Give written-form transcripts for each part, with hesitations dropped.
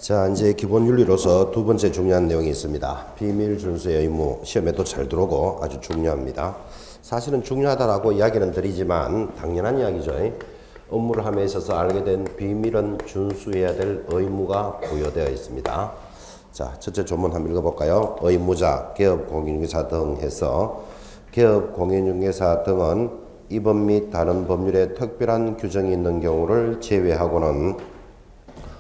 자, 이제 기본 윤리로서 두 번째 중요한 내용이 있습니다. 비밀 준수의 의무, 시험에도 잘 들어오고 아주 중요합니다. 사실은 중요하다라고 이야기는 드리지만 당연한 이야기죠. 업무를 함에 있어서 알게 된 비밀은 준수해야 될 의무가 부여되어 있습니다. 자, 첫째 조문 한번 읽어볼까요? 의무자, 개업공인중개사 등 해서 개업공인중개사 등은 이법 및 다른 법률에 특별한 규정이 있는 경우를 제외하고는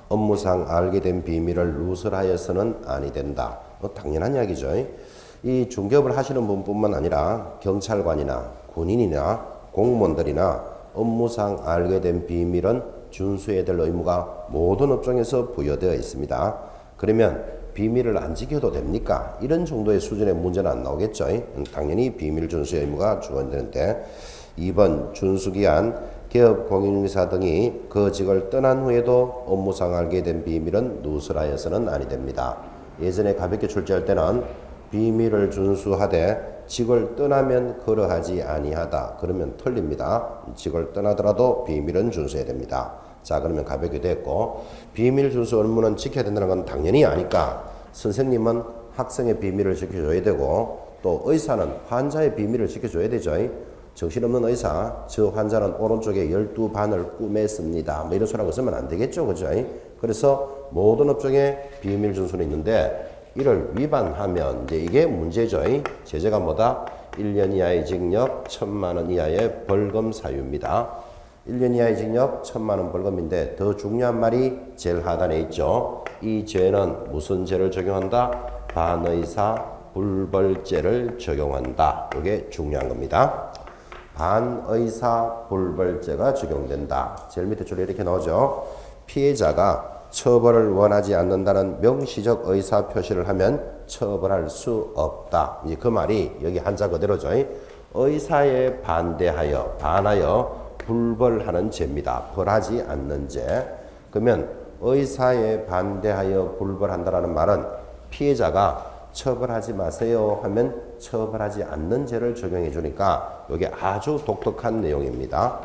업무상 알게 된 비밀을 누설하여서는 아니 된다. 당연한 이야기죠. 이 중개업을 하시는 분뿐만 아니라 경찰관이나 군인이나 공무원들이나 업무상 알게 된 비밀은 준수해야 될 의무가 모든 업종에서 부여되어 있습니다. 그러면 비밀을 안 지켜도 됩니까? 이런 정도의 수준의 문제는 안 나오겠죠. 당연히 비밀 준수 의무가 주어지는데 2번 준수기한 개업공인중개사 등이 그 직을 떠난 후에도 업무상 알게 된 비밀은 누설하여서는 아니 됩니다. 예전에 가볍게 출제할 때는 비밀을 준수하되 직을 떠나면 그러하지 아니하다. 그러면 틀립니다. 직을 떠나더라도 비밀은 준수해야 됩니다. 자, 그러면 가볍게 됐고, 비밀 준수 의무는 지켜야 된다는 건 당연히 아니까 선생님은 학생의 비밀을 지켜줘야 되고 또 의사는 환자의 비밀을 지켜줘야 되죠. 정신없는 의사, 저 환자는 오른쪽에 12반을 꿰맸습니다. 뭐 이런 소리하고 쓰면 안 되겠죠. 그죠? 그래서 모든 업종에 비밀 준수는 있는데 이를 위반하면 이제 이게 문제죠. 제재가 뭐다? 1년 이하의 징역, 1,000만 원 이하의 벌금 사유입니다. 1년 이하의 징역, 1,000만 원 벌금인데 더 중요한 말이 제일 하단에 있죠. 이 죄는 무슨 죄를 적용한다? 반의사 불벌죄를 적용한다. 이게 중요한 겁니다. 반의사 불벌죄가 적용된다. 제일 밑에 줄에 이렇게 나오죠. 피해자가 처벌을 원하지 않는다는 명시적 의사 표시를 하면 처벌할 수 없다. 이제 그 말이 여기 한자 그대로죠. 의사에 반하여 불벌하는 죄입니다. 벌하지 않는 죄. 그러면 의사에 반대하여 불벌한다라는 말은 피해자가 처벌하지 마세요 하면 처벌하지 않는 죄를 적용해 주니까 이게 아주 독특한 내용입니다.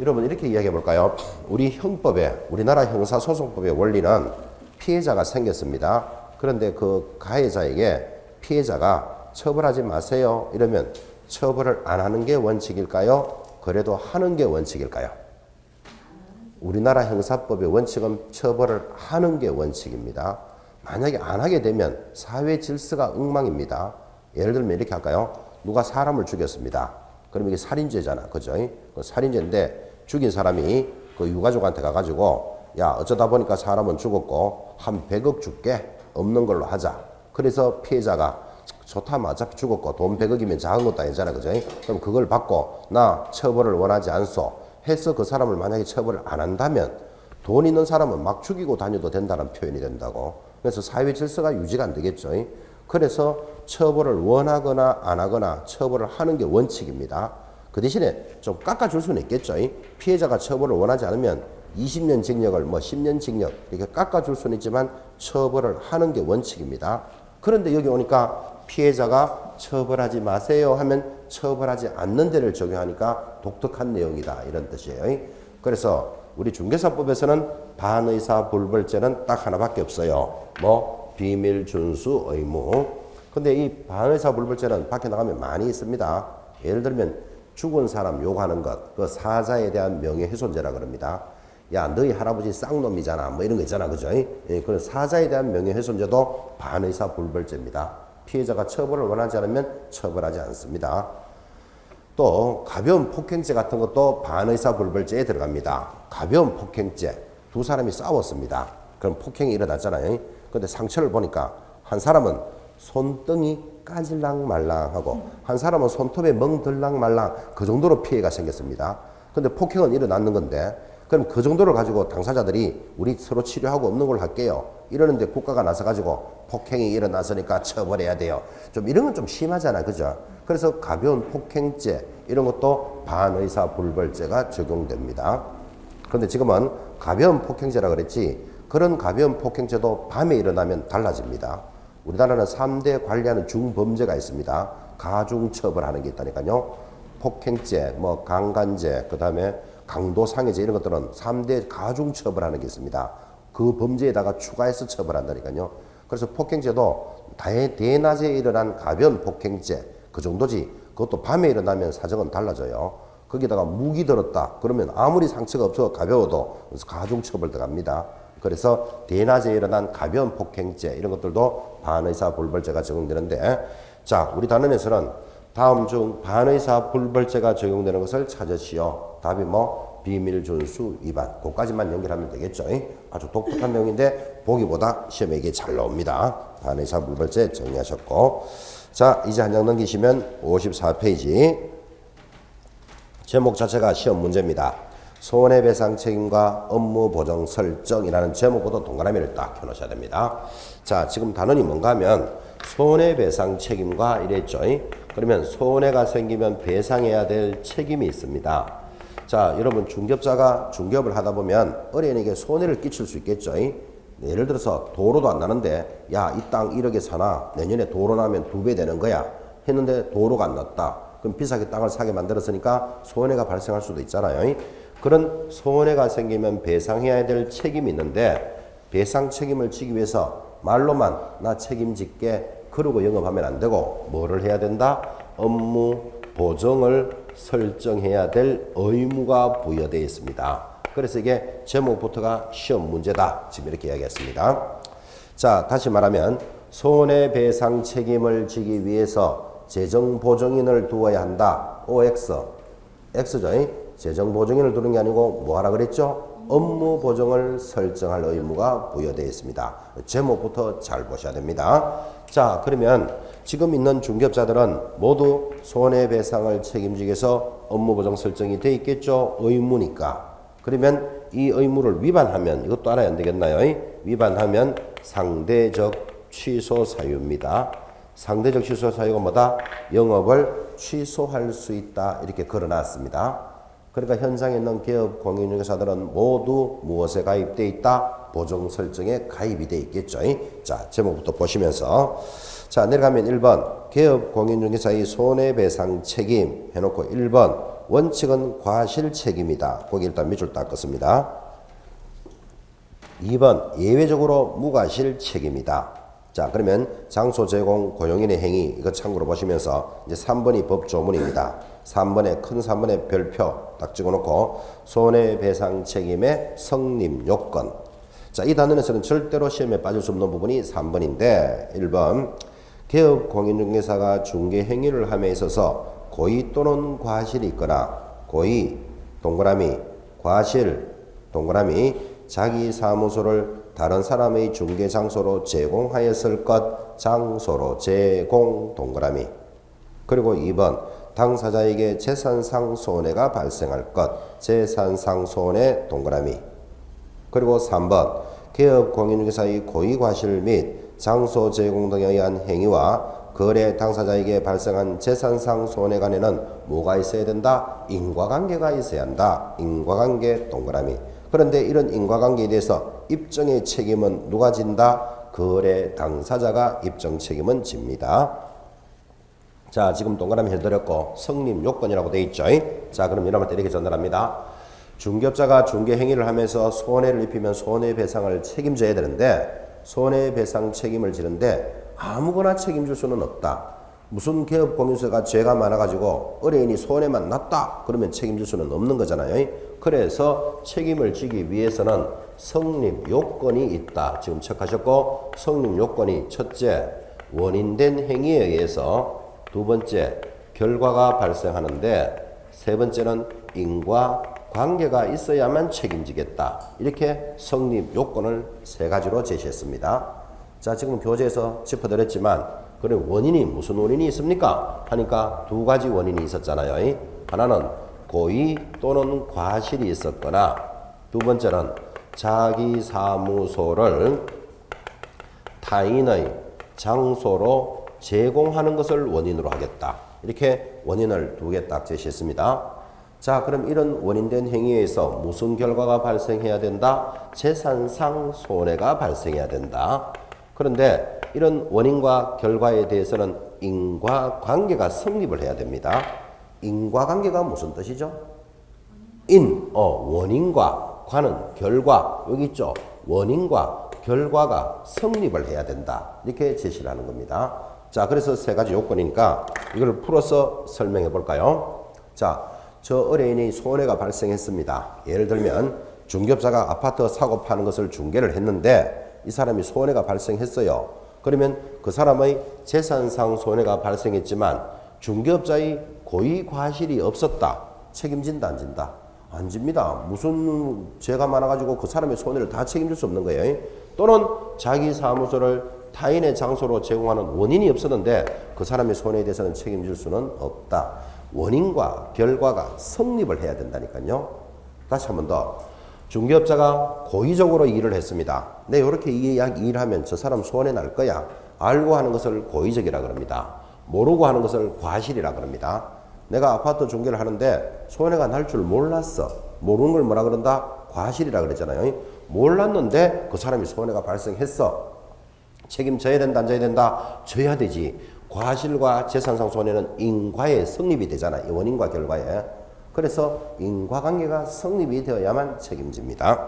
여러분 이렇게 이야기해 볼까요? 우리 형법에, 우리나라 형사소송법의 원리는 피해자가 생겼습니다. 그런데 그 가해자에게 피해자가 처벌하지 마세요 이러면 처벌을 안 하는 게 원칙일까요? 그래도 하는 게 원칙일까요? 우리나라 형사법의 원칙은 처벌을 하는 게 원칙입니다. 만약에 안 하게 되면 사회 질서가 엉망입니다. 예를 들면 이렇게 할까요? 누가 사람을 죽였습니다. 그럼 이게 살인죄잖아. 그죠? 살인죄인데 죽인 사람이 그 유가족한테 가가지고 야, 어쩌다 보니까 사람은 죽었고 한 100억 줄게. 없는 걸로 하자. 그래서 피해자가 좋다면 어차피 죽었고 돈 100억이면 작은 것도 아니잖아. 그죠? 그럼 그걸 받고 나 처벌을 원하지 않소. 해서 그 사람을 만약에 처벌을 안 한다면 돈 있는 사람은 막 죽이고 다녀도 된다는 표현이 된다고. 그래서 사회 질서가 유지가 안 되겠죠. 그래서 처벌을 원하거나 안 하거나 처벌을 하는 게 원칙입니다. 그 대신에 좀 깎아줄 수는 있겠죠. 피해자가 처벌을 원하지 않으면 20년 징역을 뭐 10년 징역 이렇게 깎아줄 수는 있지만 처벌을 하는 게 원칙입니다. 그런데 여기 오니까 피해자가 처벌하지 마세요 하면 처벌하지 않는 데를 적용하니까 독특한 내용이다 이런 뜻이에요. 그래서 우리 중개사법에서는 반의사 불벌죄는 딱 하나밖에 없어요. 뭐 비밀 준수 의무. 근데 이 반의사 불벌죄는 밖에 나가면 많이 있습니다. 예를 들면 죽은 사람 욕하는 것, 그 사자에 대한 명예훼손죄라 그럽니다. 야, 너희 할아버지 쌍놈이잖아. 뭐 이런 거 있잖아. 그죠? 예, 그런 사자에 대한 명예훼손죄도 반의사 불벌죄입니다. 피해자가 처벌을 원하지 않으면 처벌하지 않습니다. 또 가벼운 폭행죄 같은 것도 반의사 불벌죄에 들어갑니다. 가벼운 폭행죄, 두 사람이 싸웠습니다. 그럼 폭행이 일어났잖아요. 근데 상처를 보니까 한 사람은 손등이 까질랑 말랑하고 한 사람은 손톱에 멍들랑 말랑 그 정도로 피해가 생겼습니다. 근데 폭행은 일어났는 건데 그럼 그 정도를 가지고 당사자들이 우리 서로 치료하고 없는 걸로 할게요. 이러는데 국가가 나서가지고 폭행이 일어났으니까 처벌해야 돼요. 좀 이런 건 좀 심하잖아. 그죠? 그래서 가벼운 폭행죄 이런 것도 반의사 불벌죄가 적용됩니다. 그런데 지금은 가벼운 폭행죄라 그랬지 그런 가벼운 폭행죄도 밤에 일어나면 달라집니다. 우리나라는 3대 관리하는 중범죄가 있습니다. 가중처벌하는 게 있다니까요. 폭행죄, 뭐 강간죄, 그 다음에 강도상해죄 이런 것들은 3대 가중처벌하는 게 있습니다. 그 범죄에다가 추가해서 처벌한다니까요. 그래서 폭행죄도 대낮에 일어난 가벼운 폭행죄 그 정도지. 그것도 밤에 일어나면 사정은 달라져요. 거기다가 무기 들었다 그러면 아무리 상처가 없어 가벼워도 가중처벌 들어갑니다. 그래서 대낮에 일어난 가벼운 폭행죄 이런 것들도 반의사 불벌죄가 적용되는데, 자, 우리 단원에서는 다음 중 반의사 불벌죄가 적용되는 것을 찾으시오. 답이 뭐? 비밀 준수 위반. 그거까지만 연결하면 되겠죠. 아주 독특한 내용인데 보기보다 시험에 이게 잘 나옵니다. 반의사 불벌죄 정리하셨고, 자, 이제 한 장 넘기시면 54페이지. 제목 자체가 시험 문제입니다. 손해배상 책임과 업무 보정 설정이라는 제목보다 동그라미를 딱 켜놓으셔야 됩니다. 자, 지금 단원이 뭔가 하면 손해배상 책임과 이랬죠. 그러면 손해가 생기면 배상해야 될 책임이 있습니다. 자, 여러분 중개업자가 중개업을 하다 보면 어린이에게 손해를 끼칠 수 있겠죠. 예를 들어서 도로도 안 나는데 야, 이 땅 1억에 사나 내년에 도로 나면 2배 되는 거야 했는데 도로가 안 났다. 그럼 비싸게 땅을 사게 만들었으니까 손해가 발생할 수도 있잖아요. 그런 손해가 생기면 배상해야 될 책임이 있는데 배상 책임을 지기 위해서 말로만 나 책임질게 그러고 영업하면 안 되고 뭐를 해야 된다? 업무 보정을 설정해야 될 의무가 부여되어 있습니다. 그래서 이게 제목부터가 시험 문제다. 지금 이렇게 이야기했습니다. 자, 다시 말하면 손해배상 책임을 지기 위해서 재정보증인을 두어야 한다. OX. X죠. 재정보증인을 두는 게 아니고 뭐 하라 그랬죠? 업무 보정을 설정할 의무가 부여되어 있습니다. 제목부터 잘 보셔야 됩니다. 자, 그러면 지금 있는 중개업자들은 모두 손해배상을 책임지기 위해서 업무 보정 설정이 되어 있겠죠? 의무니까. 그러면 이 의무를 위반하면 이것도 알아야 안 되겠나요? 위반하면 상대적 취소 사유입니다. 상대적 취소 사유가 뭐다? 영업을 취소할 수 있다. 이렇게 걸어놨습니다. 그러니까 현장에 있는 개업 공인중개사들은 모두 무엇에 가입되어 있다? 보정 설정에 가입이 되어 있겠죠. 자, 제목부터 보시면서 자, 내려가면 1번 개업 공인중개사의 손해배상 책임 해놓고 1번 원칙은 과실 책임이다. 거기 일단 밑줄 닦았습니다. 2번 예외적으로 무과실 책임이다. 자, 그러면 장소 제공 고용인의 행위 이거 참고로 보시면서 이제 3번이 법조문입니다. 3번에 큰 3번에 별표 딱 찍어놓고 손해배상 책임의 성립 요건. 자, 이 단원에서는 절대로 시험에 빠질 수 없는 부분이 3번인데 1번 개업 공인중개사가 중개 행위를 함에 있어서 고의 또는 과실이 있거나 고의 동그라미 과실 동그라미 자기 사무소를 다른 사람의 중개 장소로 제공하였을 것 장소로 제공 동그라미. 그리고 2번 당사자에게 재산상 손해가 발생할 것 재산상 손해 동그라미. 그리고 3번 개업 공인중개사의 고의 과실 및 장소 제공 등에 의한 행위와 거래 당사자에게 발생한 재산상 손해 간에는 뭐가 있어야 된다? 인과관계가 있어야 한다. 인과관계 동그라미. 그런데 이런 인과관계에 대해서 입증의 책임은 누가 진다? 거래 당사자가 입증 책임은 집니다. 자, 지금 동그라미 해드렸고 성립 요건이라고 되어 있죠. 자, 그럼 이러면 이렇게 전달합니다. 중개업자가 중개 행위를 하면서 손해를 입히면 손해배상을 책임져야 되는데 손해배상 책임을 지는데 아무거나 책임질 수는 없다. 무슨 개업 공인중개사가 죄가 많아가지고 의뢰인이 손해만 났다 그러면 책임질 수는 없는 거잖아요. 그래서 책임을 지기 위해서는 성립 요건이 있다. 지금 체크하셨고 성립 요건이 첫째 원인된 행위에 의해서 두 번째 결과가 발생하는데 세 번째는 인과관계가 있어야만 책임지겠다. 이렇게 성립 요건을 세 가지로 제시했습니다. 자, 지금 교재에서 짚어드렸지만 그래 원인이 무슨 원인이 있습니까? 하니까 두 가지 원인이 있었잖아요. 하나는 고의 또는 과실이 있었거나 두 번째는 자기 사무소를 타인의 장소로 제공하는 것을 원인으로 하겠다. 이렇게 원인을 두 개 딱 제시했습니다. 자, 그럼 이런 원인된 행위에서 무슨 결과가 발생해야 된다? 재산상 손해가 발생해야 된다. 그런데 이런 원인과 결과에 대해서는 인과관계가 성립을 해야 됩니다. 인과관계가 무슨 뜻이죠? 원인과 관은 결과 여기 있죠. 원인과 결과가 성립을 해야 된다. 이렇게 제시를 하는 겁니다. 자, 그래서 세 가지 요건이니까 이걸 풀어서 설명해 볼까요? 자, 저 의뢰인이 손해가 발생했습니다. 예를 들면 중개업자가 아파트 사고 파는 것을 중개를 했는데 이 사람이 손해가 발생했어요. 그러면 그 사람의 재산상 손해가 발생했지만 중개업자의 고의 과실이 없었다. 책임진다, 안 진다? 안 집니다. 무슨 죄가 많아가지고 그 사람의 손해를 다 책임질 수 없는 거예요. 또는 자기 사무소를 타인의 장소로 제공하는 원인이 없었는데 그 사람의 손해에 대해서는 책임질 수는 없다. 원인과 결과가 성립을 해야 된다니까요. 다시 한 번 더. 중개업자가 고의적으로 일을 했습니다. 네, 이렇게 일을 하면 저 사람 손해 날 거야. 알고 하는 것을 고의적이라 그럽니다. 모르고 하는 것을 과실이라 그럽니다. 내가 아파트 중개를 하는데 손해가 날 줄 몰랐어. 모르는 걸 뭐라 그런다? 과실이라 그랬잖아요. 몰랐는데 그 사람이 손해가 발생했어. 책임져야 된다, 안 져야 된다? 져야 되지. 과실과 재산상 손해는 인과에 성립이 되잖아. 이 원인과 결과에. 그래서 인과관계가 성립이 되어야만 책임집니다.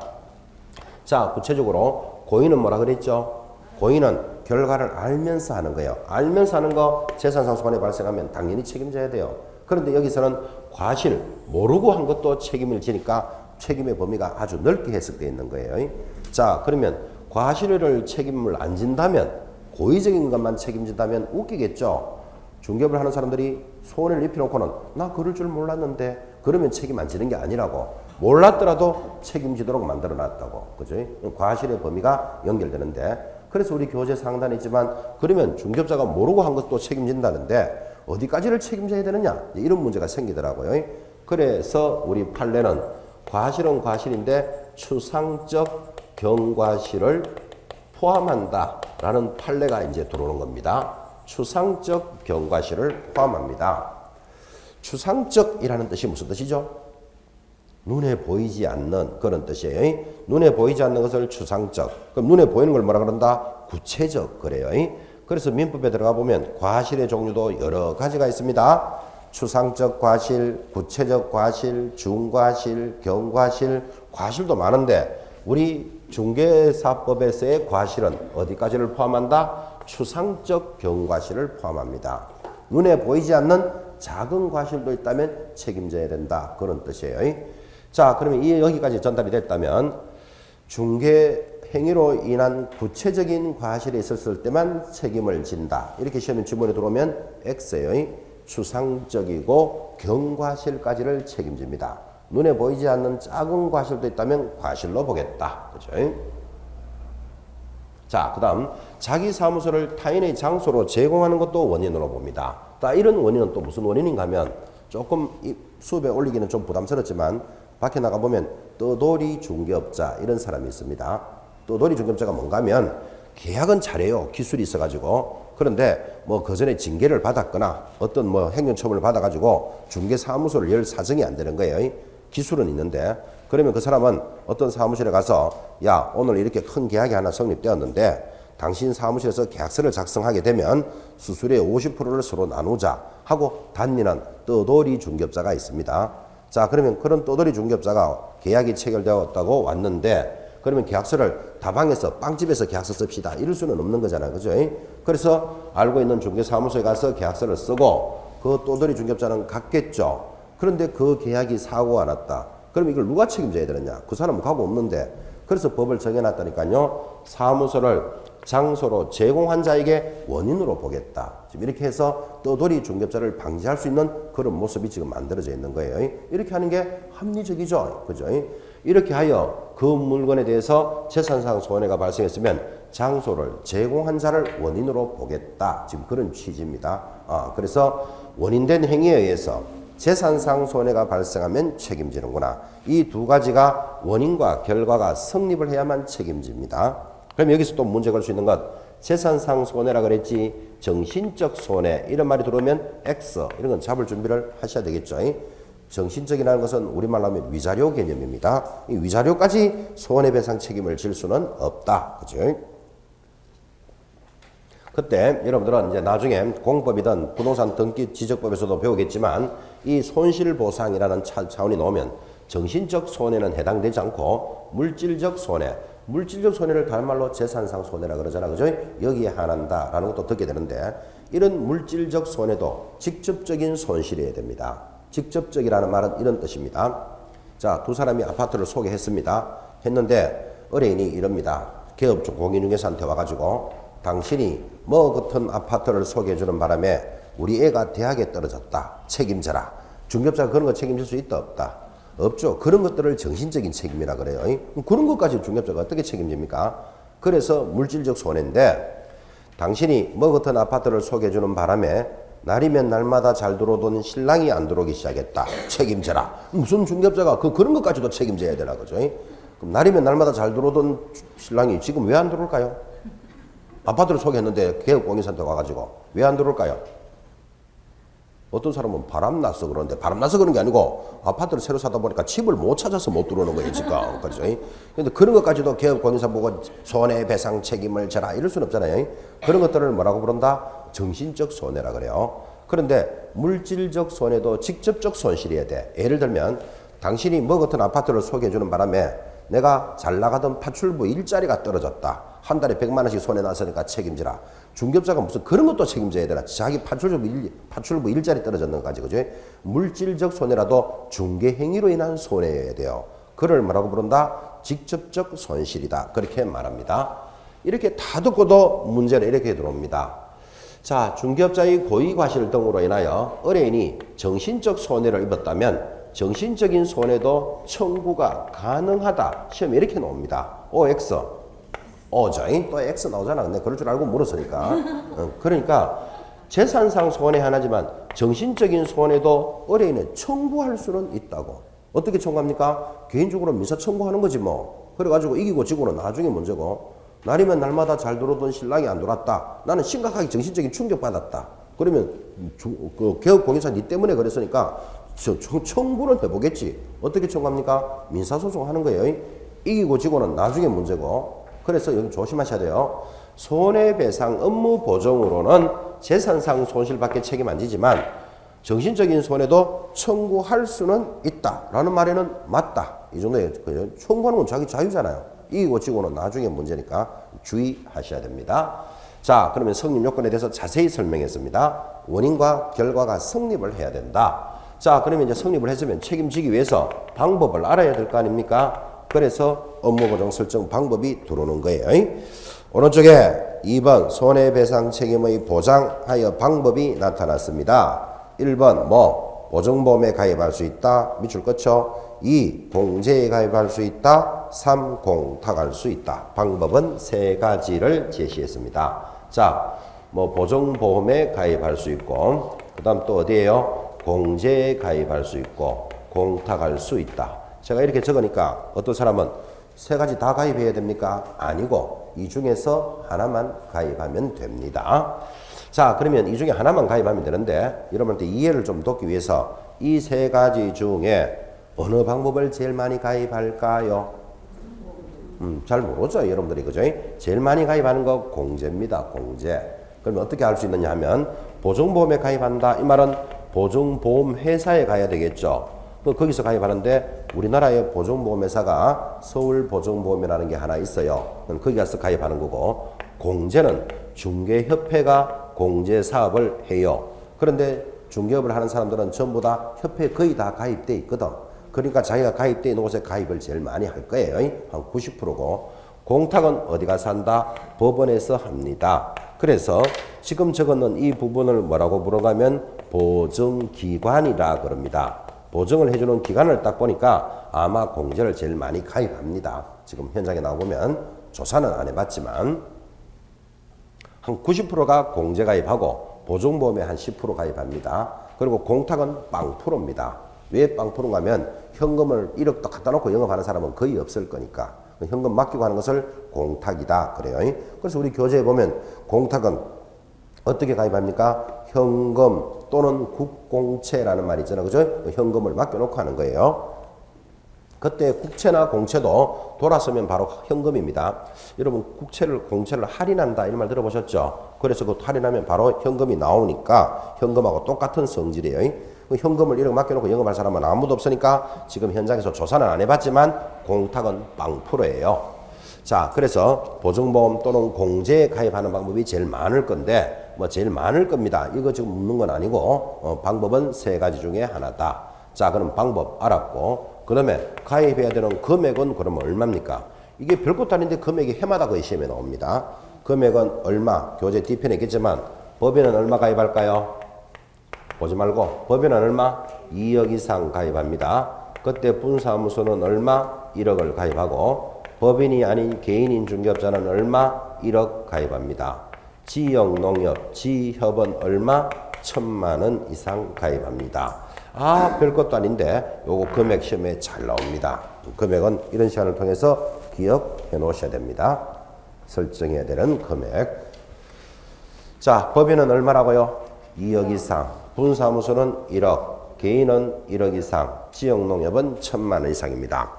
자, 구체적으로 고의는 뭐라 그랬죠? 고의는 결과를 알면서 하는 거예요. 알면서 하는 거 재산상 손해 발생하면 당연히 책임져야 돼요. 그런데 여기서는 과실, 모르고 한 것도 책임을 지니까 책임의 범위가 아주 넓게 해석되어 있는 거예요. 자, 그러면 과실을 책임을 안 진다면, 고의적인 것만 책임진다면 웃기겠죠? 중개업을 하는 사람들이 손해를 입혀놓고는 나 그럴 줄 몰랐는데, 그러면 책임 안 지는 게 아니라고. 몰랐더라도 책임지도록 만들어 놨다고. 그죠? 과실의 범위가 연결되는데, 그래서 우리 교재 상단에 있지만, 그러면 중개업자가 모르고 한 것도 책임진다는데 어디까지를 책임져야 되느냐? 이런 문제가 생기더라고요. 그래서 우리 판례는 과실은 과실인데 추상적 경과실을 포함한다 라는 판례가 이제 들어오는 겁니다. 추상적 경과실을 포함합니다. 추상적이라는 뜻이 무슨 뜻이죠? 눈에 보이지 않는 그런 뜻이에요. 눈에 보이지 않는 것을 추상적. 그럼 눈에 보이는 걸 뭐라 그런다? 구체적 그래요. 그래서 민법에 들어가 보면 과실의 종류도 여러 가지가 있습니다. 추상적 과실, 구체적 과실, 중과실, 경과실, 과실도 많은데 우리 중개사법에서의 과실은 어디까지를 포함한다? 추상적 경과실을 포함합니다. 눈에 보이지 않는 작은 과실도 있다면 책임져야 된다. 그런 뜻이에요. 자, 그러면 여기까지 전달이 됐다면 중개 행위로 인한 구체적인 과실이 있었을 때만 책임을 진다. 이렇게 시험에 주문에 들어오면 X예요. 추상적이고 경과실까지를 책임집니다. 눈에 보이지 않는 작은 과실도 있다면 과실로 보겠다. 그죠? 자, 그 다음 자기 사무소를 타인의 장소로 제공하는 것도 원인으로 봅니다. 이런 원인은 또 무슨 원인인가 하면 조금 수업에 올리기는 좀 부담스럽지만 밖에 나가보면 떠돌이 중개업자 이런 사람이 있습니다. 떠돌이 중개업자가 뭔가 하면 계약은 잘해요. 기술이 있어가지고. 그런데 뭐 그전에 징계를 받았거나 어떤 뭐 행정처분을 받아가지고 중개사무소를 열 사정이 안 되는 거예요. 기술은 있는데 그러면 그 사람은 어떤 사무실에 가서 야, 오늘 이렇게 큰 계약이 하나 성립되었는데 당신 사무실에서 계약서를 작성하게 되면 수수료의 50%를 서로 나누자 하고 다니는 떠돌이 중개업자가 있습니다. 자, 그러면 그런 떠돌이 중개업자가 계약이 체결되었다고 왔는데 그러면 계약서를 다방에서 빵집에서 계약서 씁시다 이럴 수는 없는 거잖아요. 그죠? 그래서 알고 있는 중개사무소에 가서 계약서를 쓰고 그 떠돌이 중개업자는 갔겠죠. 그런데 그 계약이 사고가 났다. 그럼 이걸 누가 책임져야 되느냐? 그 사람은 가고 없는데. 그래서 법을 정해놨다니까요. 사무소를 장소로 제공한 자에게 원인으로 보겠다. 지금 이렇게 해서 떠돌이 중개업자를 방지할 수 있는 그런 모습이 지금 만들어져 있는 거예요. 이렇게 하는 게 합리적이죠. 그죠? 이렇게 하여 그 물건에 대해서 재산상 손해가 발생했으면 장소를 제공한 자를 원인으로 보겠다. 지금 그런 취지입니다. 그래서 원인된 행위에 의해서 재산상 손해가 발생하면 책임지는구나. 이 두 가지가 원인과 결과가 성립을 해야만 책임집니다. 그럼 여기서 또 문제 걸 수 있는 것, 재산상 손해라 그랬지, 정신적 손해 이런 말이 들어오면 X 이런 건 잡을 준비를 하셔야 되겠죠. 정신적이라는 것은 우리말로 하면 위자료 개념입니다. 이 위자료까지 손해배상 책임을 질 수는 없다. 그죠? 그때 여러분들은 이제 나중에 공법이든 부동산 등기 지적법에서도 배우겠지만 이 손실보상이라는 차원이 나오면 정신적 손해는 해당되지 않고 물질적 손해, 물질적 손해를 다른 말로 재산상 손해라 그러잖아. 그죠? 여기에 한한다라는 것도 듣게 되는데 이런 물질적 손해도 직접적인 손실이어야 됩니다. 직접적이라는 말은 이런 뜻입니다. 자, 두 사람이 아파트를 소개했습니다. 했는데 의뢰인이 이럽니다. 개업종 공인중개사한테 와가지고 당신이 뭐 같은 아파트를 소개해주는 바람에 우리 애가 대학에 떨어졌다. 책임져라. 중개업자가 그런 거 책임질 수 있다 없다? 없죠. 그런 것들을 정신적인 책임이라 그래요. 그런 것까지 중개업자가 어떻게 책임집니까? 그래서 물질적 손해인데 당신이 뭐 같은 아파트를 소개해주는 바람에 날이면 날마다 잘 들어오던 신랑이 안 들어오기 시작했다. 책임져라. 무슨 중개업자가 그런 것까지도 책임져야 되나 그죠? 그럼 날이면 날마다 잘 들어오던 신랑이 지금 왜 안 들어올까요? 아파트를 소개했는데 개업공인사한테 와가지고 왜 안 들어올까요? 어떤 사람은 바람나서 그러는데 바람나서 그런 게 아니고 아파트를 새로 사다 보니까 집을 못 찾아서 못 들어오는 거예요 지금. 그렇죠? 근데 그런 것까지도 개업공인사 보고 손해배상 책임을 져라 이럴 수는 없잖아요. 그런 것들을 뭐라고 부른다? 정신적 손해라 그래요. 그런데 물질적 손해도 직접적 손실이어야 돼. 예를 들면 당신이 뭐 같은 아파트를 소개해주는 바람에 내가 잘 나가던 파출부 일자리가 떨어졌다. 한 달에 100만 원씩 손해 났으니까 책임지라. 중개업자가 무슨 그런 것도 책임져야 되나. 자기 파출부 일자리 떨어졌는 거지. 그죠? 물질적 손해라도 중개행위로 인한 손해여야 돼요. 그걸 뭐라고 부른다? 직접적 손실이다. 그렇게 말합니다. 이렇게 다 듣고도 문제는 이렇게 들어옵니다. 자, 중개업자의 고의과실 등으로 인하여 의뢰인이 정신적 손해를 입었다면 정신적인 손해도 청구가 가능하다. 시험에 이렇게 나옵니다. OX. O죠. 또 X 나오잖아. 근데 그럴 줄 알고 물었으니까. 그러니까 재산상 손해 하나지만 정신적인 손해도 의뢰인은 청구할 수는 있다고. 어떻게 청구합니까? 개인적으로 민사 청구하는 거지 뭐. 그래가지고 이기고 지고는 나중에 문제고. 날이면 날마다 잘 들어오던 신랑이 안 들어왔다. 나는 심각하게 정신적인 충격받았다. 그러면 개업공인사 니 때문에 그랬으니까 청구는 해보겠지. 어떻게 청구합니까? 민사소송 하는 거예요. 이기고 지고는 나중에 문제고. 그래서 여기 조심하셔야 돼요. 손해배상 업무 보정으로는 재산상 손실밖에 책임 안 지지만 정신적인 손해도 청구할 수는 있다라는 말에는 맞다. 이 정도에 청구하는 건 자기 자유잖아요. 이기고 지고는 나중에 문제니까 주의하셔야 됩니다. 자, 그러면 성립 요건에 대해서 자세히 설명했습니다. 원인과 결과가 성립을 해야 된다. 자, 그러면 이제 성립을 했으면 책임지기 위해서 방법을 알아야 될 거 아닙니까? 그래서 업무보정 설정 방법이 들어오는 거예요. 오른쪽에 2번 손해배상 책임의 보장하여 방법이 나타났습니다. 1번 보증보험에 가입할 수 있다. 밑줄 그쵸? 2. 공제에 가입할 수 있다. 3. 공탁할 수 있다. 방법은 3가지를 제시했습니다. 자, 보증보험에 가입할 수 있고 그 다음 또 어디에요? 공제에 가입할 수 있고 공탁할 수 있다. 제가 이렇게 적으니까 어떤 사람은 3가지 다 가입해야 됩니까? 아니고 이 중에서 하나만 가입하면 됩니다. 자, 그러면 이 중에 하나만 가입하면 되는데 여러분한테 이해를 좀 돕기 위해서 이 3가지 중에 어느 방법을 제일 많이 가입할까요? 잘 모르죠 여러분들이. 그죠? 제일 많이 가입하는 거 공제입니다. 공제. 그러면 어떻게 할 수 있느냐 하면 보증보험에 가입한다. 이 말은 보증보험 회사에 가야 되겠죠. 거기서 가입하는데 우리나라의 보증보험회사가 서울보증보험이라는 게 하나 있어요. 거기 가서 가입하는 거고, 공제는 중개협회가 공제사업을 해요. 그런데 중개업을 하는 사람들은 전부 다 협회에 거의 다 가입돼 있거든. 그러니까 자기가 가입돼 있는 곳에 가입을 제일 많이 할 거예요. 한 90%고. 공탁은 어디 가서 한다? 법원에서 합니다. 그래서 지금 적어놓은 이 부분을 뭐라고 부르냐면 보증기관이라 그럽니다. 보증을 해주는 기관을 딱 보니까 아마 공제를 제일 많이 가입합니다. 지금 현장에 나오면 조사는 안 해봤지만 한 90%가 공제 가입하고 보증보험에 한 10% 가입합니다. 그리고 공탁은 빵프로입니다. 왜 빵프로인가 하면 현금을 1억 딱 갖다 놓고 영업하는 사람은 거의 없을 거니까 현금 맡기고 하는 것을 공탁이다 그래요. 그래서 우리 교재에 보면 공탁은 어떻게 가입합니까? 현금 또는 국공채라는 말이 있잖아요. 그죠? 현금을 맡겨놓고 하는 거예요. 그때 국채나 공채도 돌아서면 바로 현금입니다. 여러분 국채를 공채를 할인한다 이런 말 들어보셨죠? 그래서 그 할인하면 바로 현금이 나오니까 현금하고 똑같은 성질이에요. 현금을 1억 맡겨놓고 영업할 사람은 아무도 없으니까 지금 현장에서 조사는 안 해봤지만 공탁은 빵프로예요. 자, 그래서 보증보험 또는 공제에 가입하는 방법이 제일 많을 건데, 뭐 제일 많을 겁니다. 이거 지금 묻는 건 아니고, 방법은 세 가지 중에 하나다. 자, 그럼 방법 알았고, 그 다음에 가입해야 되는 금액은 그러면 얼마입니까? 이게 별것도 아닌데 금액이 해마다 거의 시험에 나옵니다. 금액은 얼마? 교재 뒤편에 있겠지만, 법인은 얼마 가입할까요? 보지 말고, 법인은 얼마? 2억 이상 가입합니다. 그때 분사무소는 얼마? 1억을 가입하고, 법인이 아닌 개인인 중개업자는 얼마? 1억 가입합니다. 지역농협, 지협은 얼마? 1,000만 원 이상 가입합니다. 아, 별것도 아닌데 요거 금액 시험에 잘 나옵니다. 금액은 이런 시간을 통해서 기억해 놓으셔야 됩니다. 설정해야 되는 금액. 자, 법인은 얼마라고요? 2억 이상, 분사무소는 1억, 개인은 1억 이상, 지역농협은 1,000만 원 이상입니다.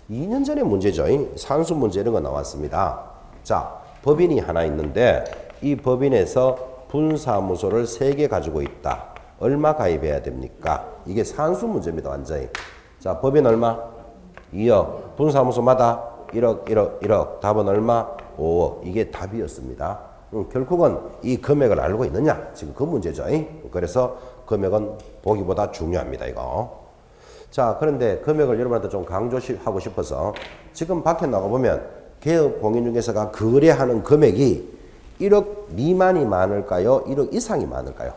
2년 전의 문제죠. 산수 문제 이런 거 나왔습니다. 자, 법인이 하나 있는데 이 법인에서 분사무소를 3개 가지고 있다. 얼마 가입해야 됩니까? 이게 산수 문제입니다. 완전히. 자, 법인 얼마? 2억. 분사무소마다 1억, 1억, 1억. 답은 얼마? 5억. 이게 답이었습니다. 결국은 이 금액을 알고 있느냐? 지금 그 문제죠. 그래서 금액은 보기보다 중요합니다. 이거. 자, 그런데 금액을 여러분한테 좀 강조하고 싶어서 지금 밖에 나가보면 개업 공인중개사가 거래하는 금액이 1억 미만이 많을까요? 1억 이상이 많을까요?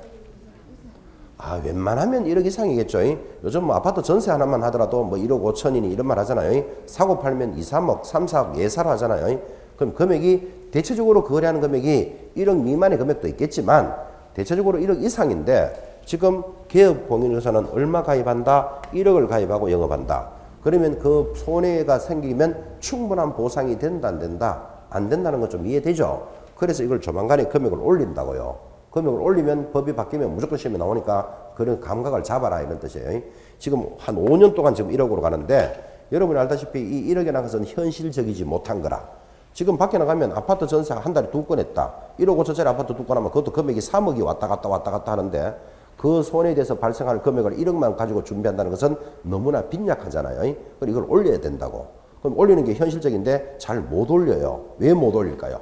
아, 웬만하면 1억 이상이겠죠. 요즘 뭐 아파트 전세 하나만 하더라도 뭐 1억 5천이니 이런 말 하잖아요. 사고 팔면 2, 3억, 3, 4억 예사로 하잖아요. 그럼 금액이 대체적으로 거래하는 금액이 1억 미만의 금액도 있겠지만 대체적으로 1억 이상인데 지금 개업 공인중개사는 얼마 가입한다? 1억을 가입하고 영업한다. 그러면 그 손해가 생기면 충분한 보상이 된다, 안 된다? 안 된다는 건 좀 이해되죠? 그래서 이걸 조만간에 금액을 올린다고요. 금액을 올리면 법이 바뀌면 무조건 시험에 나오니까 그런 감각을 잡아라 이런 뜻이에요. 지금 한 5년 동안 지금 1억으로 가는데 여러분이 알다시피 이 1억이라는 것은 현실적이지 못한 거라. 지금 밖에 나가면 아파트 전세 한 달에 2건 했다. 1억 5천짜리 아파트 2건 하면 그것도 금액이 3억이 왔다 갔다 하는데 그 손해에 대해서 발생할 금액을 1억만 가지고 준비한다는 것은 너무나 빈약하잖아요. 그리고 이걸 올려야 된다고. 그럼 올리는 게 현실적인데 잘 못 올려요. 왜 못 올릴까요?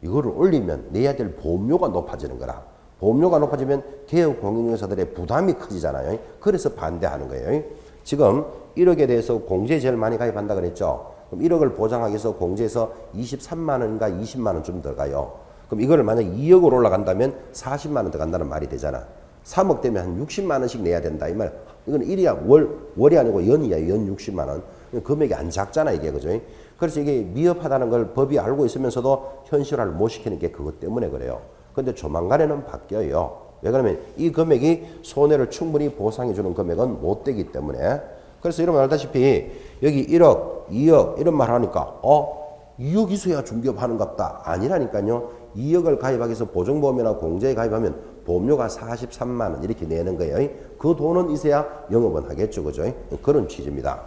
이거를 올리면 내야 될 보험료가 높아지는 거라. 보험료가 높아지면 개업 공인중개사들의 부담이 커지잖아요. 그래서 반대하는 거예요. 지금 1억에 대해서 공제에 제일 많이 가입한다 그랬죠. 그럼 1억을 보장하기 위해서 공제에서 23만 원인가 20만 원 좀 들어가요. 그럼 이거를 만약 2억으로 올라간다면 40만 원 들어간다는 말이 되잖아. 3억 되면 한 60만 원씩 내야 된다. 이 말. 이건 일이야. 월이 아니고 연이야. 연 60만 원. 금액이 안 작잖아, 이게. 그죠? 그래서 이게 미흡하다는 걸 법이 알고 있으면서도 현실화를 못 시키는 게 그것 때문에 그래요. 근데 조만간에는 바뀌어요. 왜 그러면 이 금액이 손해를 충분히 보상해주는 금액은 못 되기 때문에. 그래서 여러분 알다시피 여기 1억, 2억 이런 말 하니까 2억 있어야 중개업 하는갑다. 아니라니까요. 2억을 가입하기 위해서 보증보험이나 공제에 가입하면 보험료가 43만 원 이렇게 내는 거예요. 그 돈은 있어야 영업은 하겠죠. 그죠? 그런 취지입니다.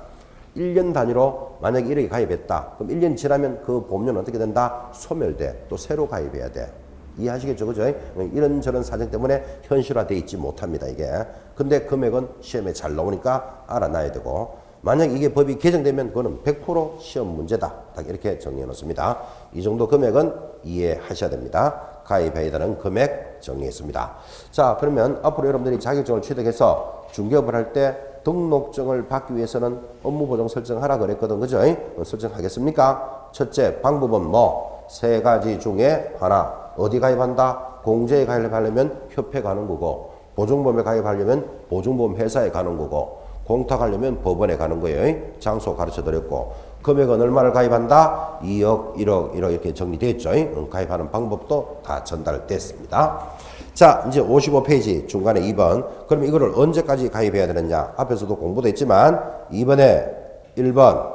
1년 단위로 만약에 1억에 가입했다. 그럼 1년 지나면 그 보험료는 어떻게 된다? 소멸돼. 또 새로 가입해야 돼. 이해하시겠죠? 그죠? 이런저런 사정 때문에 현실화되어 있지 못합니다. 이게. 근데 금액은 시험에 잘 나오니까 알아놔야 되고 만약 이게 법이 개정되면 그거는 100% 시험 문제다. 딱 이렇게 정리해 놓습니다. 이 정도 금액은 이해하셔야 됩니다. 가입해야 되는 금액 정리했습니다. 자, 그러면 앞으로 여러분들이 자격증을 취득해서 중개업을 할 때 등록증을 받기 위해서는 업무보정 설정하라 그랬거든. 그죠? 설정하겠습니까? 첫째, 방법은 뭐? 3가지 중에 하나. 어디 가입한다? 공제에 가입하려면 협회 가는 거고, 보증보험에 가입하려면 보증보험 회사에 가는 거고, 공탁하려면 법원에 가는 거예요. 장소 가르쳐 드렸고, 금액은 얼마를 가입한다? 2억, 1억, 1억 이렇게 정리됐죠. 가입하는 방법도 다 전달됐습니다. 자, 이제 55페이지 중간에 2번. 그럼 이거를 언제까지 가입해야 되느냐? 앞에서도 공부도 했지만 2번에 1번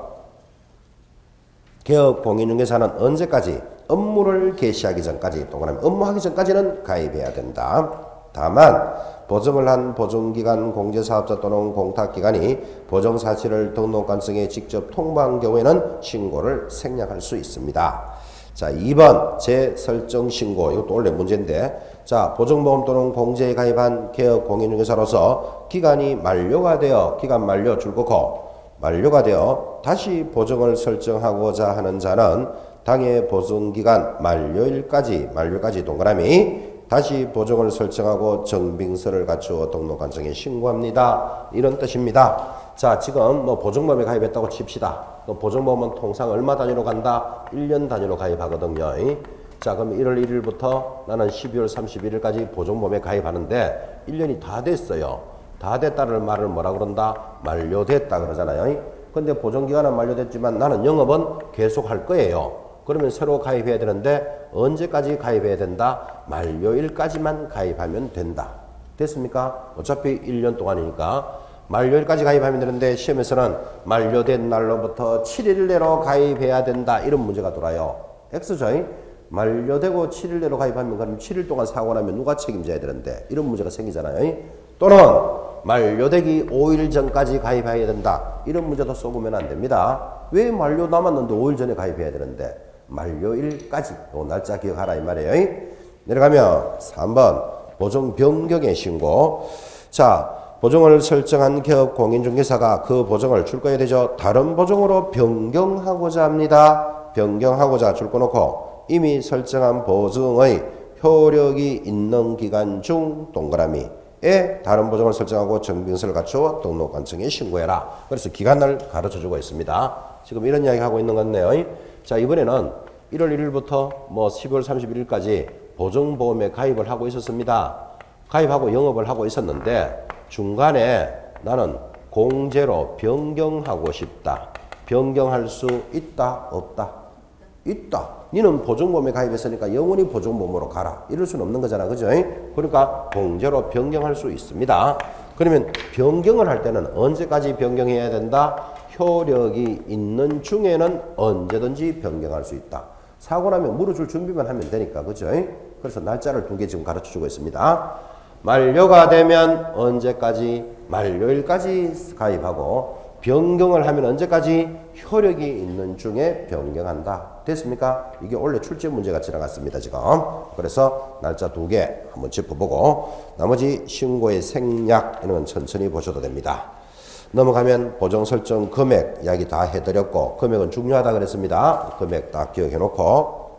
개업 공인중개사는 언제까지? 업무를 개시하기 전까지, 동그라미 업무하기 전까지는 가입해야 된다. 다만 보증을 한 보증기관, 공제사업자 또는 공탁기관이 보증사실을 등록관청에 직접 통보한 경우에는 신고를 생략할 수 있습니다. 자, 2번 재설정 신고. 이것도 원래 문제인데, 자, 보증보험 또는 공제에 가입한 개업 공인중개사로서 기간이 만료가 되어 기간 만료 줄 거고 만료가 되어 다시 보증을 설정하고자 하는 자는 당해 보증기간 만료일까지 동그라미 다시 보증을 설정하고 정빙서를 갖추어 등록관청에 신고합니다. 이런 뜻입니다. 자, 지금 뭐 보증보험에 가입했다고 칩시다. 보증보험은 통상 얼마 단위로 간다? 1년 단위로 가입하거든요. 자, 그럼 1월 1일부터 나는 12월 31일까지 보증보험에 가입하는데 1년이 다 됐어요. 다 됐다는 말을 뭐라 그런다? 만료됐다 그러잖아요. 근데 보증기간은 만료됐지만 나는 영업은 계속 할 거예요. 그러면 새로 가입해야 되는데 언제까지 가입해야 된다? 만료일까지만 가입하면 된다. 됐습니까? 어차피 1년 동안이니까 만료일까지 가입하면 되는데 시험에서는 만료된 날로부터 7일 내로 가입해야 된다. 이런 문제가 돌아요. X죠? 만료되고 7일 내로 가입하면 그럼 7일 동안 사고 나면 누가 책임져야 되는데 이런 문제가 생기잖아요. 또는 만료되기 5일 전까지 가입해야 된다. 이런 문제도 써보면 안 됩니다. 왜 만료 남았는데 5일 전에 가입해야 되는데 만료일까지 요 날짜 기억하라 이 말이에요. 내려가면 3번 보증 변경의 신고. 자, 보증을 설정한 기업 공인중개사가 그 보증을 줄 거야 되죠. 다른 보증으로 변경하고자 합니다. 변경하고자 줄 거 놓고 이미 설정한 보증의 효력이 있는 기간 중 동그라미에 다른 보증을 설정하고 정빙서를 갖추어 등록관청에 신고해라. 그래서 기간을 가르쳐주고 있습니다. 지금 이런 이야기 하고 있는 건데요. 자, 이번에는 1월 1일부터 뭐 12월 31일까지 보증보험에 가입을 하고 있었습니다. 가입하고 영업을 하고 있었는데 중간에 나는 공제로 변경하고 싶다. 변경할 수 있다? 없다? 있다. 니는 보증보험에 가입했으니까 영원히 보증보험으로 가라. 이럴 수는 없는 거잖아. 그죠? 그러니까 공제로 변경할 수 있습니다. 그러면 변경을 할 때는 언제까지 변경해야 된다? 효력이 있는 중에는 언제든지 변경할 수 있다. 사고 나면 물어줄 준비만 하면 되니까. 그죠? 그래서 날짜를 2개 지금 가르쳐 주고 있습니다. 만료가 되면 언제까지? 만료일까지 가입하고 변경을 하면 언제까지? 효력이 있는 중에 변경한다. 됐습니까? 이게 원래 출제 문제가 지나갔습니다. 지금. 그래서 날짜 2개 한번 짚어보고 나머지 신고의 생략 이런 건 천천히 보셔도 됩니다. 넘어가면 보정 설정 금액 이야기 다 해드렸고 금액은 중요하다 그랬습니다. 금액 딱 기억해 놓고